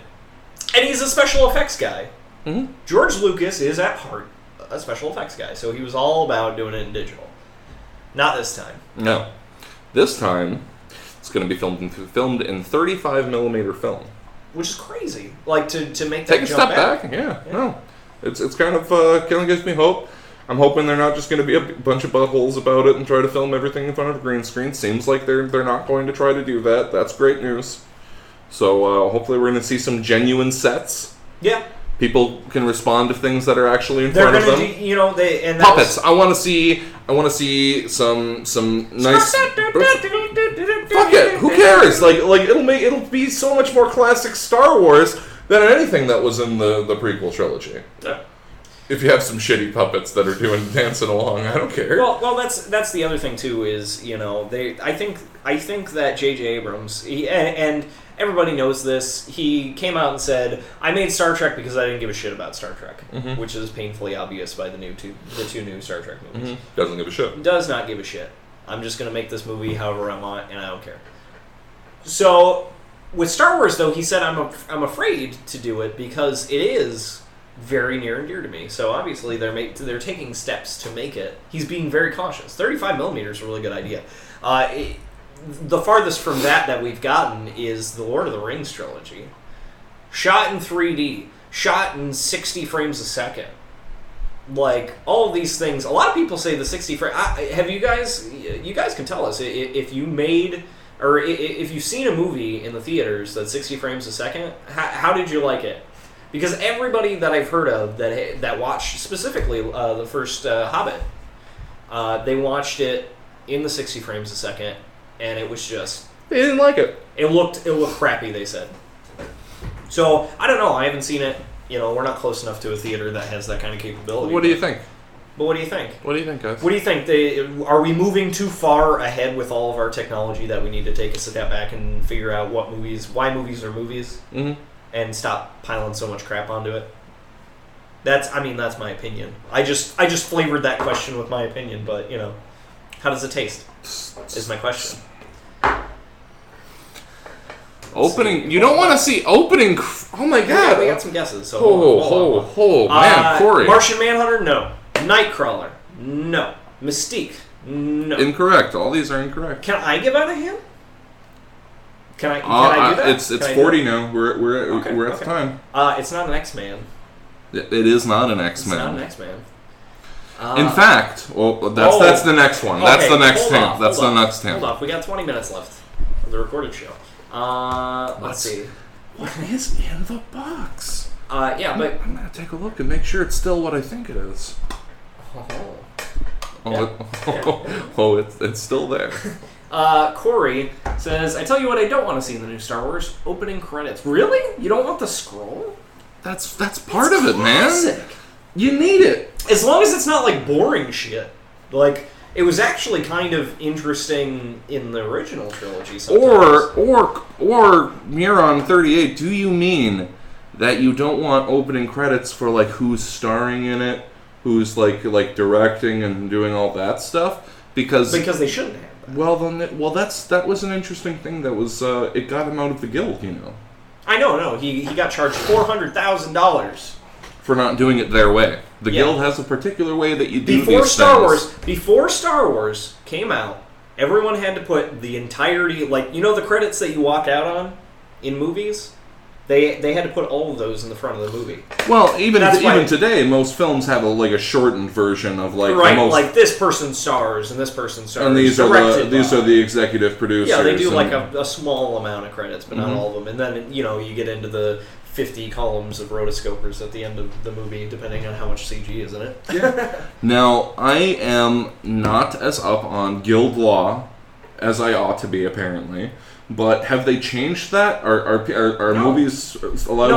And he's a special effects guy. Mm-hmm. George Lucas is at heart a special effects guy, so he was all about doing it in digital. Not this time. No. This time, it's going to be filmed in 35mm film. Which is crazy. Like, to make that Take a jump step back. Yeah. No. It's kind of gives me hope. I'm hoping they're not just going to be a bunch of buttholes about it and try to film everything in front of a green screen. Seems like they're not going to try to do that. That's great news. So hopefully we're going to see some genuine sets. Yeah. People can respond to things that are actually in front of them. Puppets. I want to see some nice. Fuck it. Who cares? Like it'll be so much more classic Star Wars than anything that was in the prequel trilogy. Yeah. If you have some shitty puppets that are dancing along, I don't care. Well, that's the other thing too. Is I think that J.J. Abrams and everybody knows this. He came out and said, "I made Star Trek because I didn't give a shit about Star Trek," which is painfully obvious by the two new Star Trek movies. Doesn't give a shit. Does not give a shit. I'm just gonna make this movie however I want, and I don't care. So with Star Wars, though, he said, "I'm afraid to do it because it is very near and dear to me. So obviously they're taking steps to make it. He's being very cautious. 35mm is a really good idea. The farthest from that we've gotten is the Lord of the Rings trilogy. Shot in 3D, shot in 60 frames a second. Like, all of these things, a lot of people say the 60 frame... have you guys can tell us, if you made... Or if you've seen a movie in the theaters that's 60 frames a second, how did you like it? Because everybody that I've heard of that watched specifically the first Hobbit, they watched it in the 60 frames a second, and it was just... They didn't like it. It looked crappy, they said. So, I don't know. I haven't seen it. We're not close enough to a theater that has that kind of capability. What do you think? But what do you think? What do you think, guys? What do you think? Are we moving too far ahead with all of our technology that we need to take a step back and figure out why movies are movies, and stop piling so much crap onto it? That's my opinion. I just flavored that question with my opinion, but how does it taste? Is my question. Opening. You don't want to see opening. Oh my god. We got some guesses. So man, Corey. Martian Manhunter, no. Nightcrawler, no. Mystique, no. Incorrect. All these are incorrect. Can I give out a hint? Can I do that? It's 40 now. We're at the time. It's not an X-Man. It is not an X-Man. It's not an X-Man. In fact, that's the next one. That's the next hint. That's the next hint. Hold off. We got 20 minutes left of the recorded show. Let's see. What is in the box? But I'm gonna take a look and make sure it's still what I think it is. It's still there. Corey says, I tell you what I don't want to see in the new Star Wars, opening credits. Really? You don't want the scroll? That's part of it, man. You need it. As long as it's not like boring shit. Like, it was actually kind of interesting in the original trilogy sometimes. Or Miron 38, do you mean that you don't want opening credits for like who's starring in it, who's like directing and doing all that stuff? Because they shouldn't have that. That was an interesting thing that was it got him out of the guild, I know, he got charged $400,000 for not doing it their way. The guild has a particular way that you do before these Star things. Before Star Wars came out, everyone had to put the entirety, the credits that you walk out on in movies. They had to put all of those in the front of the movie. Well, even today, most films have a shortened version of like this person stars and this person stars. And these are the executive producers. Yeah, they do a small amount of credits, but not all of them. And then you get into the 50 columns of rotoscopers at the end of the movie, depending on how much CG is in it. Yeah. Now, I am not as up on guild law as I ought to be, apparently. But have they changed that? Are movies allowed to...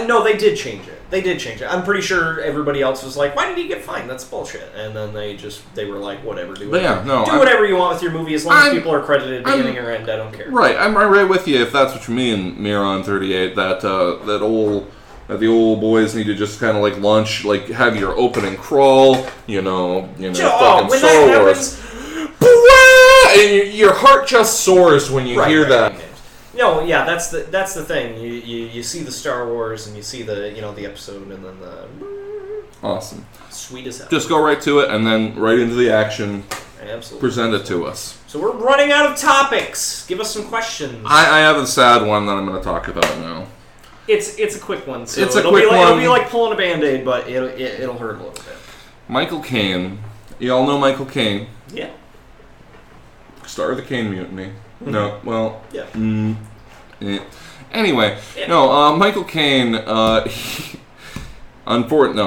No, they did change it. I'm pretty sure everybody else was like, why did he get fined? That's bullshit. And then they were like, whatever, do whatever you want with your movie as long as people are credited beginning or end, I don't care. Right, I'm right with you if that's what you mean, Miron 38, that the old boys need to just kind of launch, have your opening crawl, fucking when Star that Wars. happens... And your heart just soars when you hear that. No, yeah, that's the thing. You see the Star Wars and you see the the episode and then the awesome, sweet as hell. Just go right to it and then right into the action. Absolutely. Present it to us. So we're running out of topics. Give us some questions. I have a sad one that I'm going to talk about now. It's a quick one. So it'll be like pulling a Band-Aid, but it'll hurt a little bit. Michael Caine. You all know Michael Caine. Yeah. Star of the Caine Mutiny. No, well... Yeah. Anyway, Michael Caine, no,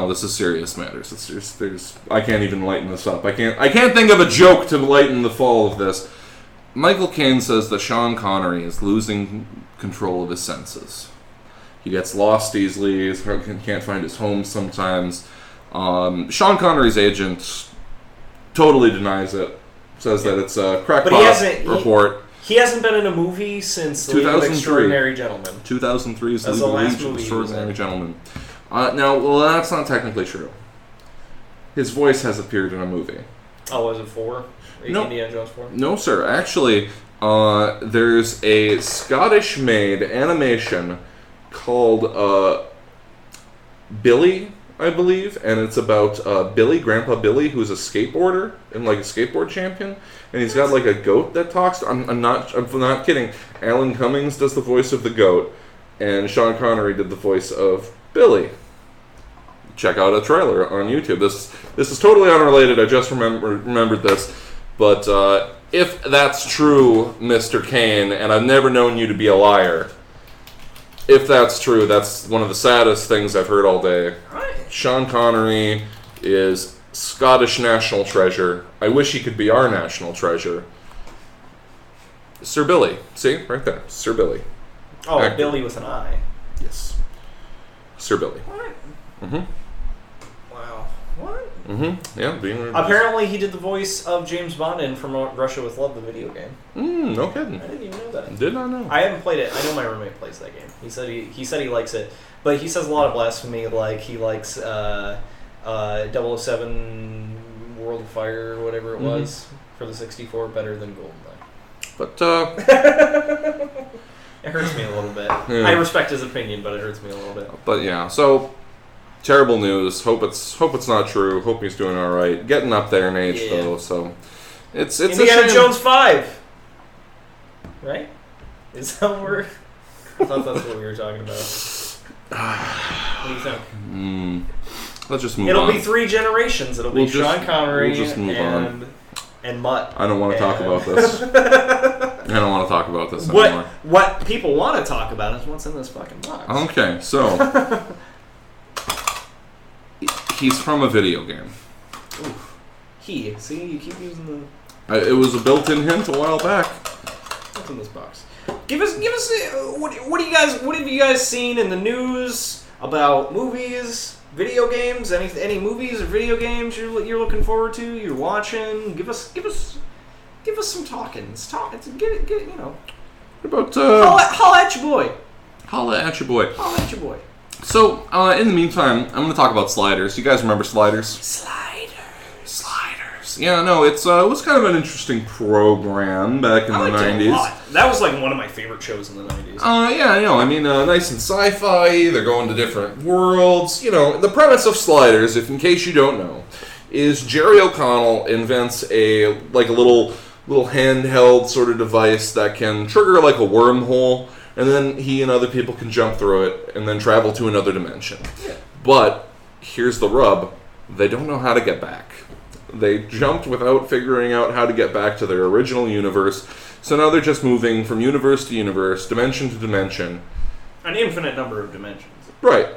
this is serious matters. I can't even lighten this up. I can't think of a joke to lighten the fall of this. Michael Caine says that Sean Connery is losing control of his senses. He gets lost easily, can't find his home sometimes. Sean Connery's agent totally denies it. Says that it's a crackpot report. He hasn't been in a movie since The League of Extraordinary Gentlemen. 2003 is The League of Extraordinary Gentlemen. That's not technically true. His voice has appeared in a movie. Oh, was it 4? Indiana Jones 4? No, sir. Actually, there's a Scottish-made animation called Billy, I believe, and it's about Billy, Grandpa Billy, who's a skateboarder and like a skateboard champion, and he's got like a goat that talks. I'm not kidding. Alan Cummings does the voice of the goat, and Sean Connery did the voice of Billy. Check out a trailer on YouTube. This is totally unrelated. I just remembered this, but if that's true, Mr. Kane, and I've never known you to be a liar. If that's true, that's one of the saddest things I've heard all day. Sean Connery is Scottish national treasure. I wish he could be our national treasure. Sir Billy. See? Right there. Sir Billy. Oh, Actor. Billy with an I. Yes. Sir Billy. What? Mm-hmm. Wow. What? Mm-hmm. Yeah. Apparently he did the voice of James Bond in From Russia with Love, the video game. No kidding. I didn't even know that. Did not know. I haven't played it. I know my roommate plays that game. He said he likes it, but he says a lot of blasphemy. Like he likes 007 World of Fire or whatever it was for the 64 better than GoldenEye. But it hurts me a little bit. Yeah. I respect his opinion, but it hurts me a little bit. But yeah, so terrible news. Hope it's not true. Hope he's doing all right. Getting up there in age though, so it's Indiana a shame. Jones 5, right? Is that what we're? I thought that's what we were talking about. What do you think? Let's just move on. It'll be 3 generations. It'll be Sean Connery we'll just move on. And Mutt. I don't want to talk about this. I don't want to talk about this anymore. What people want to talk about is what's in this fucking box. Okay, so he's from a video game. Oof. See, you keep using the. It was a built-in hint a while back. What's in this box? Give us. What have you guys seen in the news about movies, video games? Any movies or video games you're looking forward to? You're watching? Give us some talkings. Get you know. What about Holla at your boy. Holla at your boy. Holla at your boy. So in the meantime, I'm going to talk about Sliders. You guys remember Sliders? Sliders. Yeah, no, it was kind of an interesting program back in the 90s. A lot. That was like one of my favorite shows in the 90s. Yeah, you know, I mean, nice and sci-fi. They're going to different worlds. You know, the premise of Sliders, if in case you don't know, is Jerry O'Connell invents a little handheld sort of device that can trigger like a wormhole, and then he and other people can jump through it and then travel to another dimension. Yeah. But here's the rub: they don't know how to get back. They jumped without figuring out how to get back to their original universe, so now they're just moving from universe to universe, dimension to dimension. An infinite number of dimensions. Right.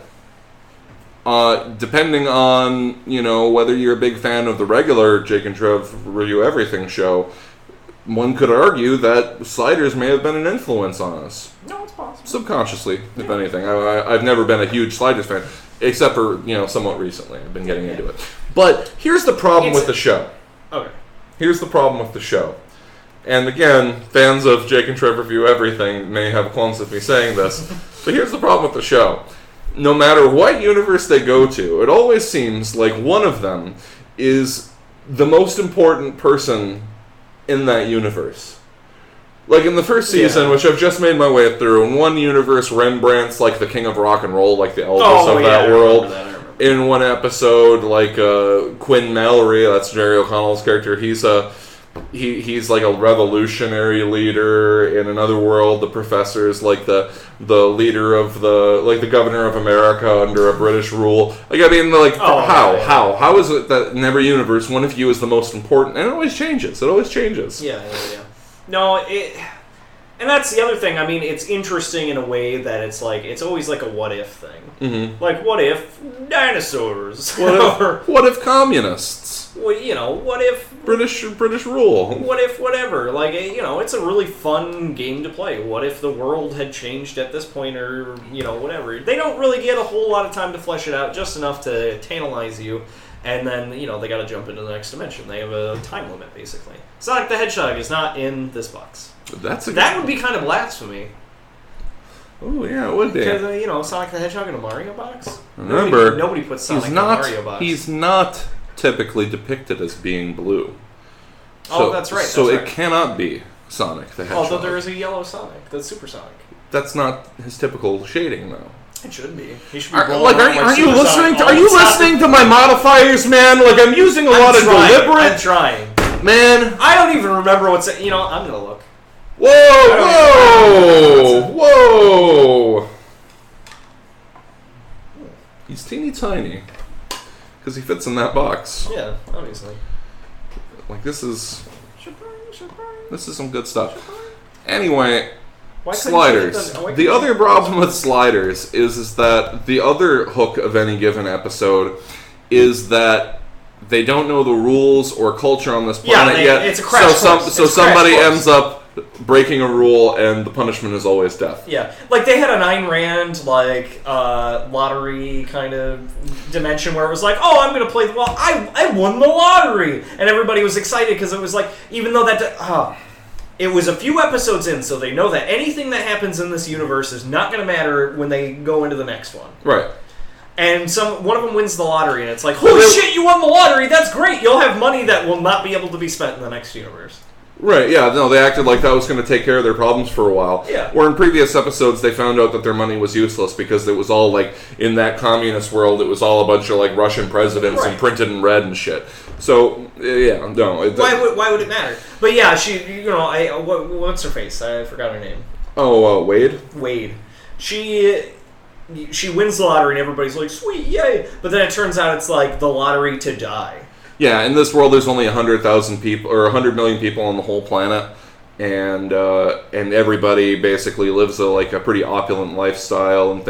Depending on, you know, whether you're a big fan of the regular Jake and Trev Review Everything show, one could argue that Sliders may have been an influence on us. No, it's possible. Subconsciously, if anything. I've never been a huge Sliders fan, except for, you know, somewhat recently. I've been getting into it. But here's the problem with the show. Okay. Here's the problem with the show. And again, fans of Jake and Trev Review Everything may have qualms with me saying this, but here's the problem with the show. No matter what universe they go to, it always seems like one of them is the most important person in that universe. Like in the first season, which I've just made my way through, in one universe, Rembrandt's like the king of rock and roll, like the Elvis of that world. In one episode, like Quinn Mallory, that's Jerry O'Connell's character, he's like a revolutionary leader. In another world, the professor's like the leader of the governor of America under a British rule. Like, I mean, like, how is it that in every universe one of you is the most important? And it always changes. Yeah. No, and that's the other thing. I mean, it's interesting in a way that it's always like a what if thing. Mm-hmm. Like, what if dinosaurs? What if communists? Well, you know, what if British rule? What if whatever? Like, you know, it's a really fun game to play. What if the world had changed at this point, or, you know, whatever? They don't really get a whole lot of time to flesh it out, just enough to tantalize you. And then, you know, they got to jump into the next dimension. They have a time limit, basically. Sonic the Hedgehog is not in this box. That would be kind of blasphemy. Oh, yeah, it would be. Because, you know, Sonic the Hedgehog in a Mario box? Remember, nobody puts Sonic in a Mario box. He's not typically depicted as being blue. So, that's right. It cannot be Sonic the Hedgehog. Although there is a yellow Sonic, that's Super Sonic. That's not his typical shading, though. It should be. He should be Are you listening to my modifiers, man? Like, I'm using a lot of deliberate. I'm trying. Man, I don't even remember what's. I'm gonna look. Whoa! He's teeny tiny because he fits in that box. Yeah, obviously. Like, this is some good stuff. Anyway, sliders. The other problem with sliders is that the other hook of any given episode is that they don't know the rules or culture on this planet yet. It's a crash course. So somebody ends up breaking a rule, and the punishment is always death. Yeah, like they had an Ayn Rand lottery kind of dimension where it was like, oh, I'm gonna play. Well, I won the lottery, and everybody was excited because it was like, even though it was a few episodes in, so they know that anything that happens in this universe is not gonna matter when they go into the next one. Right. And one of them wins the lottery, and it's like, holy shit, you won the lottery! That's great. You'll have money that will not be able to be spent in the next universe. Right, yeah, no, they acted like that was going to take care of their problems for a while. Yeah. Where in previous episodes, they found out that their money was useless because it was all, like, in that communist world, it was all a bunch of, like, Russian presidents and printed in red and shit. So, yeah, no. Why would it matter? But yeah, she, what's her face? I forgot her name. Oh, Wade? Wade. She wins the lottery and everybody's like, sweet, yay! But then it turns out it's like the lottery to die. Yeah, in this world, there's only 100,000 people, or 100 million people on the whole planet, and everybody basically lives a pretty opulent lifestyle, and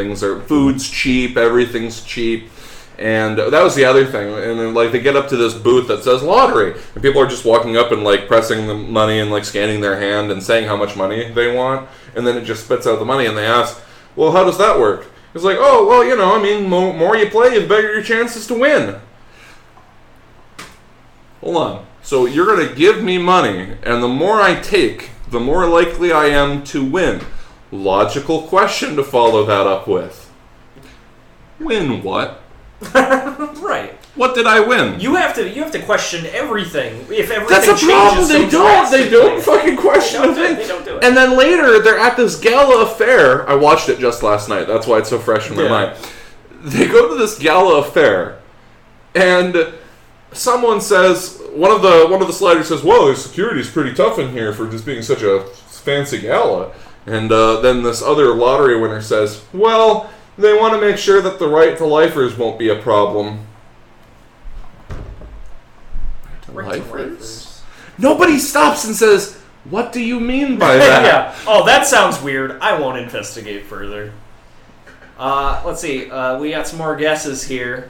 food's cheap, everything's cheap, and that was the other thing. And then, like, they get up to this booth that says lottery, and people are just walking up and like pressing the money and like scanning their hand and saying how much money they want, and then it just spits out the money, and they ask, well, how does that work? It's like, oh, well, more you play, the bigger your chances to win. Hold on. So you're going to give me money, and the more I take, the more likely I am to win. Logical question to follow that up with. Win what? Right. What did I win? You have to question everything. If everything That's a problem. They don't fucking question a thing. They don't do it. And then later, they're at this gala affair. I watched it just last night. That's why it's so fresh in my mind. They go to this gala affair, and someone says, one of the sliders says, "Whoa, the security's pretty tough in here for just being such a fancy gala." And then this other lottery winner says, "Well, they want to make sure that the right to lifers won't be a problem." Right to lifers? Nobody stops and says, "What do you mean by that?" Yeah. Oh, that sounds weird. I won't investigate further. Let's see. We got some more guesses here.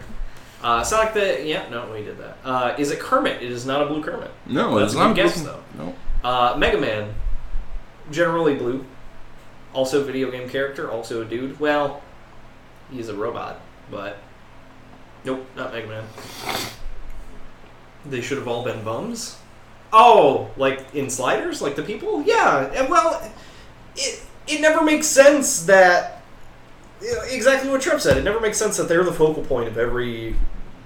It's not like we did that. Is it Kermit? It is not a blue Kermit. No, that's it's not a good guess, though. No. Mega Man, generally blue. Also a video game character, also a dude. Well, he's a robot, but nope, not Mega Man. They should have all been bums. Oh, like in Sliders? Like the people? Yeah, well, it never makes sense that... Exactly what Trev said. It never makes sense that they're the focal point of every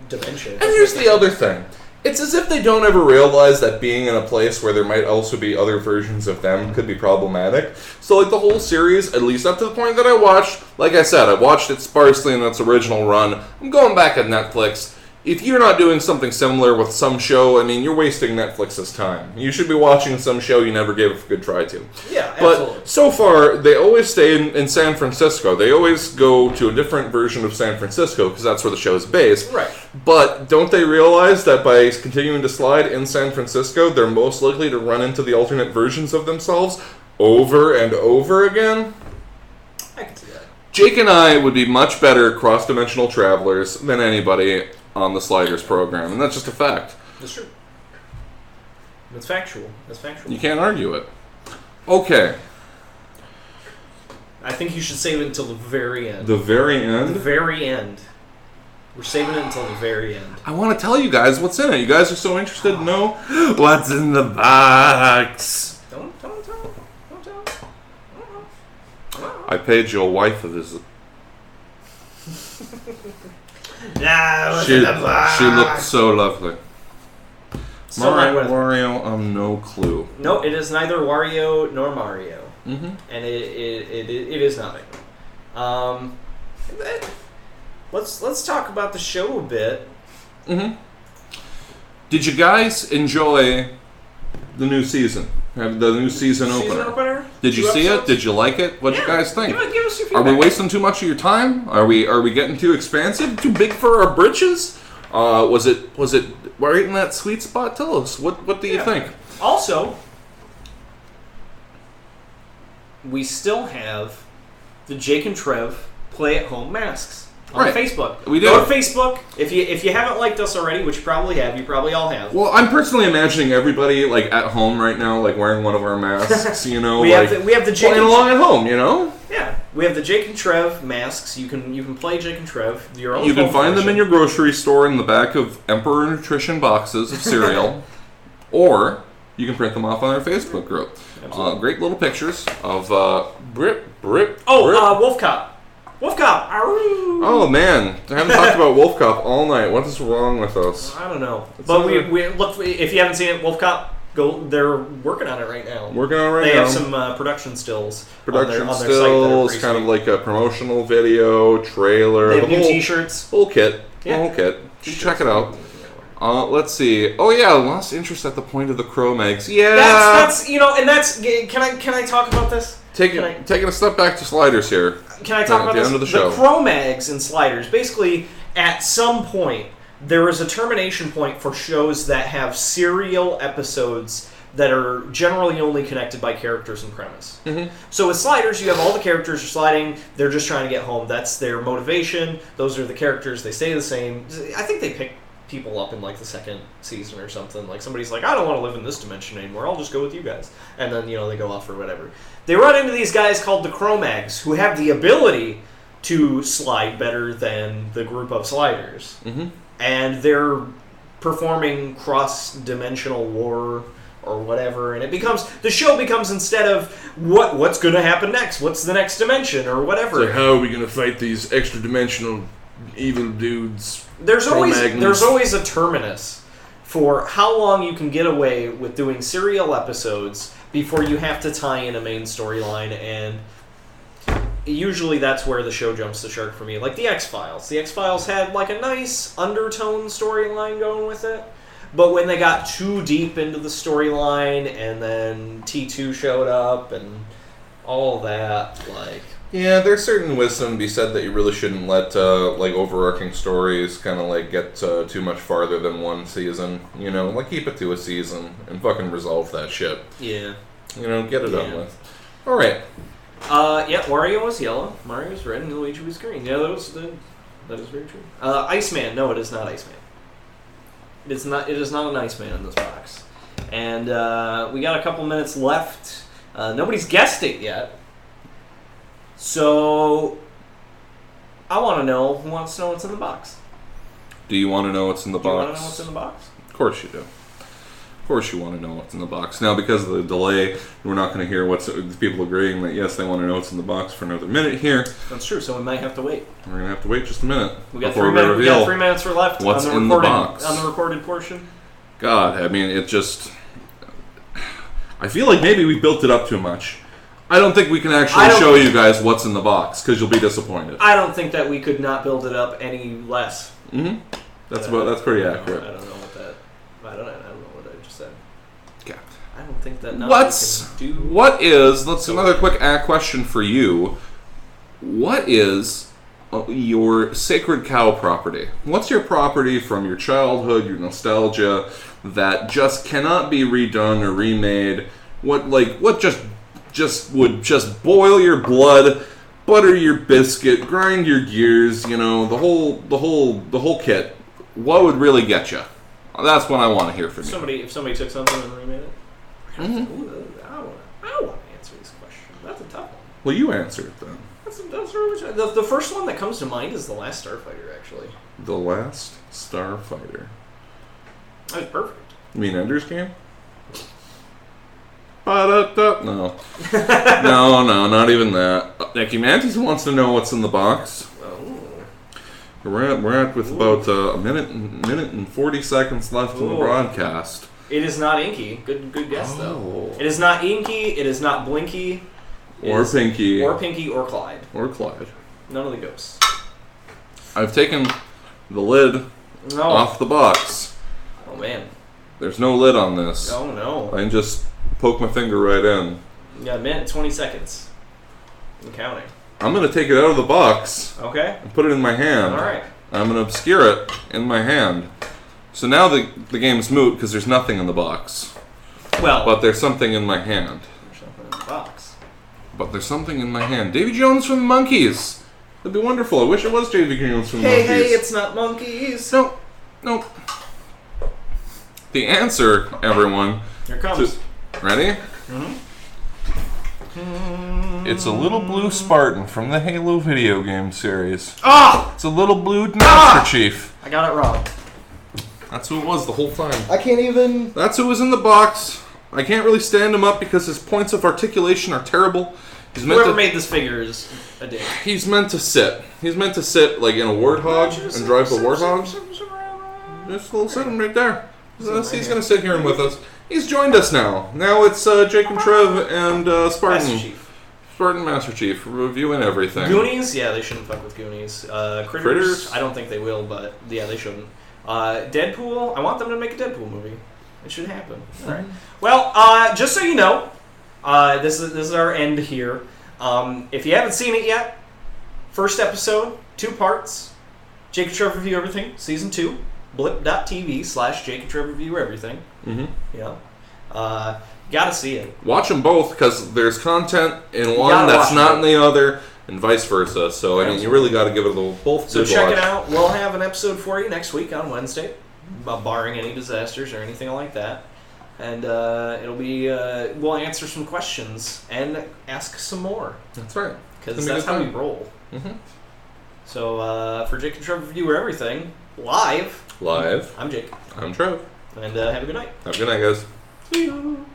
dimension. And here's the other thing. It's as if they don't ever realize that being in a place where there might also be other versions of them could be problematic. So, like, the whole series, at least up to the point that I watched, like I said, I watched it sparsely in its original run. I'm going back at Netflix. If you're not doing something similar with some show, I mean, you're wasting Netflix's time. You should be watching some show you never gave a good try to. Yeah, absolutely. But so far, they always stay in San Francisco. They always go to a different version of San Francisco, because that's where the show is based. Right. But don't they realize that by continuing to slide in San Francisco, they're most likely to run into the alternate versions of themselves over and over again? I can see that. Jake and I would be much better cross-dimensional travelers than anybody on the Sliders program, and that's just a fact. That's true. That's factual. You can't argue it. Okay. I think you should save it until the very end. The very end? The very end. We're saving it until the very end. I want to tell you guys what's in it. You guys are so interested to know what's in the box. Don't tell. I paid your wife a visit. She looked so lovely. Wario, no clue. No, it is neither Wario nor Mario. Mm-hmm. And it is not Mega Man. Let's talk about the show a bit. Mm-hmm. Did you guys enjoy the new season? Have the new season opener? Did you see it? Did you like it? What'd you guys think? Give us your feedback. Are we wasting too much of your time? Are we getting too expansive? Too big for our britches? Was it right in that sweet spot? Tell us. What do you think? Also, we still have the Jake and Trev play-at-home masks on Facebook. We do. Go to Facebook. If you haven't liked us already, which you probably have, you probably all have. Well, I'm personally imagining everybody like at home right now, like wearing one of our masks. You know, we have the Jake playing along at home. You know. Yeah, we have the Jake and Trev masks. You can play Jake and Trev. Your own. You can find them in your grocery store in the back of Emperor Nutrition boxes of cereal, or you can print them off on our Facebook group. Great little pictures of Wolf Cop. Wolf Cop. Oh man, I haven't talked about Wolf Cop all night. What is wrong with us? I don't know. But we look. If you haven't seen it, Wolf Cop. They're working on it right now. They have some production stills. On their site kind of like a promotional video, trailer. They have new T-shirts. Whole kit. Check it out. Let's see. Oh yeah, lost interest at the point of the Cro-Mags. Yeah, that's and that's. Can I talk about this? Taking a step back to sliders here. Can I talk about this? End of the show. The Cro-Mags and sliders. Basically, at some point, there is a termination point for shows that have serial episodes that are generally only connected by characters and premise. Mm-hmm. So with sliders, you have all the characters are sliding. They're just trying to get home. That's their motivation. Those are the characters. They stay the same. I think they pick people up in like the second season or something. Like somebody's like, I don't want to live in this dimension anymore. I'll just go with you guys. And then, they go off or whatever. They run into these guys called the Cro-Mags who have the ability to slide better than the group of sliders. Mm-hmm. And they're performing cross-dimensional war or whatever, and the show becomes instead of what's going to happen next, what's the next dimension or whatever. So how are we going to fight these extra-dimensional evil dudes? There's always a terminus for how long you can get away with doing serial episodes before you have to tie in a main storyline, and usually that's where the show jumps the shark for me. Like the X-Files. The X-Files had like a nice undertone storyline going with it, but when they got too deep into the storyline and then T2 showed up and all that, like... Yeah, there's certain wisdom to be said that you really shouldn't let overarching stories kind of get too much farther than one season. Keep it to a season and fucking resolve that shit. Yeah. Get it done with. All right. Mario was yellow, Mario was red, and Luigi was green. Yeah, that is very true. Iceman, no, it is not Iceman. It is not an Iceman in this box. And we got a couple minutes left. Nobody's guessed it yet. So, I want to know who wants to know what's in the box. Do you want to know what's in the box? Do you want to know what's in the box? Of course you do. Of course you want to know what's in the box. Now, because of the delay, we're not going to hear people agreeing that, yes, they want to know what's in the box for another minute here. That's true, so we might have to wait. We're going to have to wait just a minute. We got 3 minutes. We got 3 minutes left what's in the box. On the recorded portion. God, I mean, it just... I feel like maybe we built it up too much. I don't think we can actually show you guys what's in the box, because you'll be disappointed. I don't think that we could not build it up any less. Mm-hmm. That's pretty accurate. I don't know what I just said. Okay. I don't think that Let's another quick question for you. What is your sacred cow property? What's your property from your childhood, your nostalgia, that just cannot be redone or remade? What would just boil your blood, butter your biscuit, grind your gears, the whole kit. What would really get you? That's what I want to hear from you. If somebody took something and remade it, mm-hmm. I want to answer this question. That's a tough one. Well, you answer it then. That's really the first one that comes to mind is The Last Starfighter, actually. The Last Starfighter. That was perfect. You mean Ender's Game? No. no, not even that. Nicky Mantis wants to know what's in the box. Oh. We're at with about a minute and 40 seconds left in the broadcast. It is not Inky. Good guess, though. It is not Inky. It is not Blinky. Or Pinky. Or Pinky or Clyde. Or Clyde. None of the ghosts. I've taken the lid off the box. Oh, man. There's no lid on this. Oh, no. I can just poke my finger right in. You got a minute, 20 seconds. I'm counting. I'm going to take it out of the box. Okay. And put it in my hand. All right. I'm going to obscure it in my hand. So now the game's moot because there's nothing in the box. Well. But there's something in my hand. There's something in the box. But there's something in my hand. Davy Jones from the Monkees. That'd be wonderful. I wish it was Davy Jones from the Monkees. Hey, it's not monkeys. Nope. The answer, everyone. Here it comes. Ready? Mm-hmm. It's a little blue Spartan from the Halo video game series. Ah! It's a little blue Master Chief. I got it wrong. That's who it was the whole time. I can't even... That's who was in the box. I can't really stand him up because his points of articulation are terrible. Whoever made this figure is a dick. He's meant to sit. He's meant to sit like in a warthog and drive the warthog. Just sit him right there. He's going to sit here with us. He's joined us now. Now it's Jake and Trev and Spartan. Master Chief. Spartan Master Chief reviewing everything. Goonies? Yeah, they shouldn't fuck with Goonies. Critters? I don't think they will, but yeah, they shouldn't. Deadpool? I want them to make a Deadpool movie. It should happen. All right. Well, just so you know, this is our end here. If you haven't seen it yet, first episode, 2 parts. Jake and Trev Review Everything, Season 2. blip.tv/Jake and Trev Review Everything. Mm-hmm. Yeah. Gotta see it. Watch them both because there's content in one that's not in the other, and vice versa. So I mean, you really got to give it a little both. So check it out. We'll have an episode for you next week on Wednesday, barring any disasters or anything like that. And it'll be we'll answer some questions and ask some more. That's right. Because that's how we roll. Mm-hmm. So for Jake and Trev Review Everything live. I'm Jake. I'm Trev. And have a good night. Have a good night, guys. See you.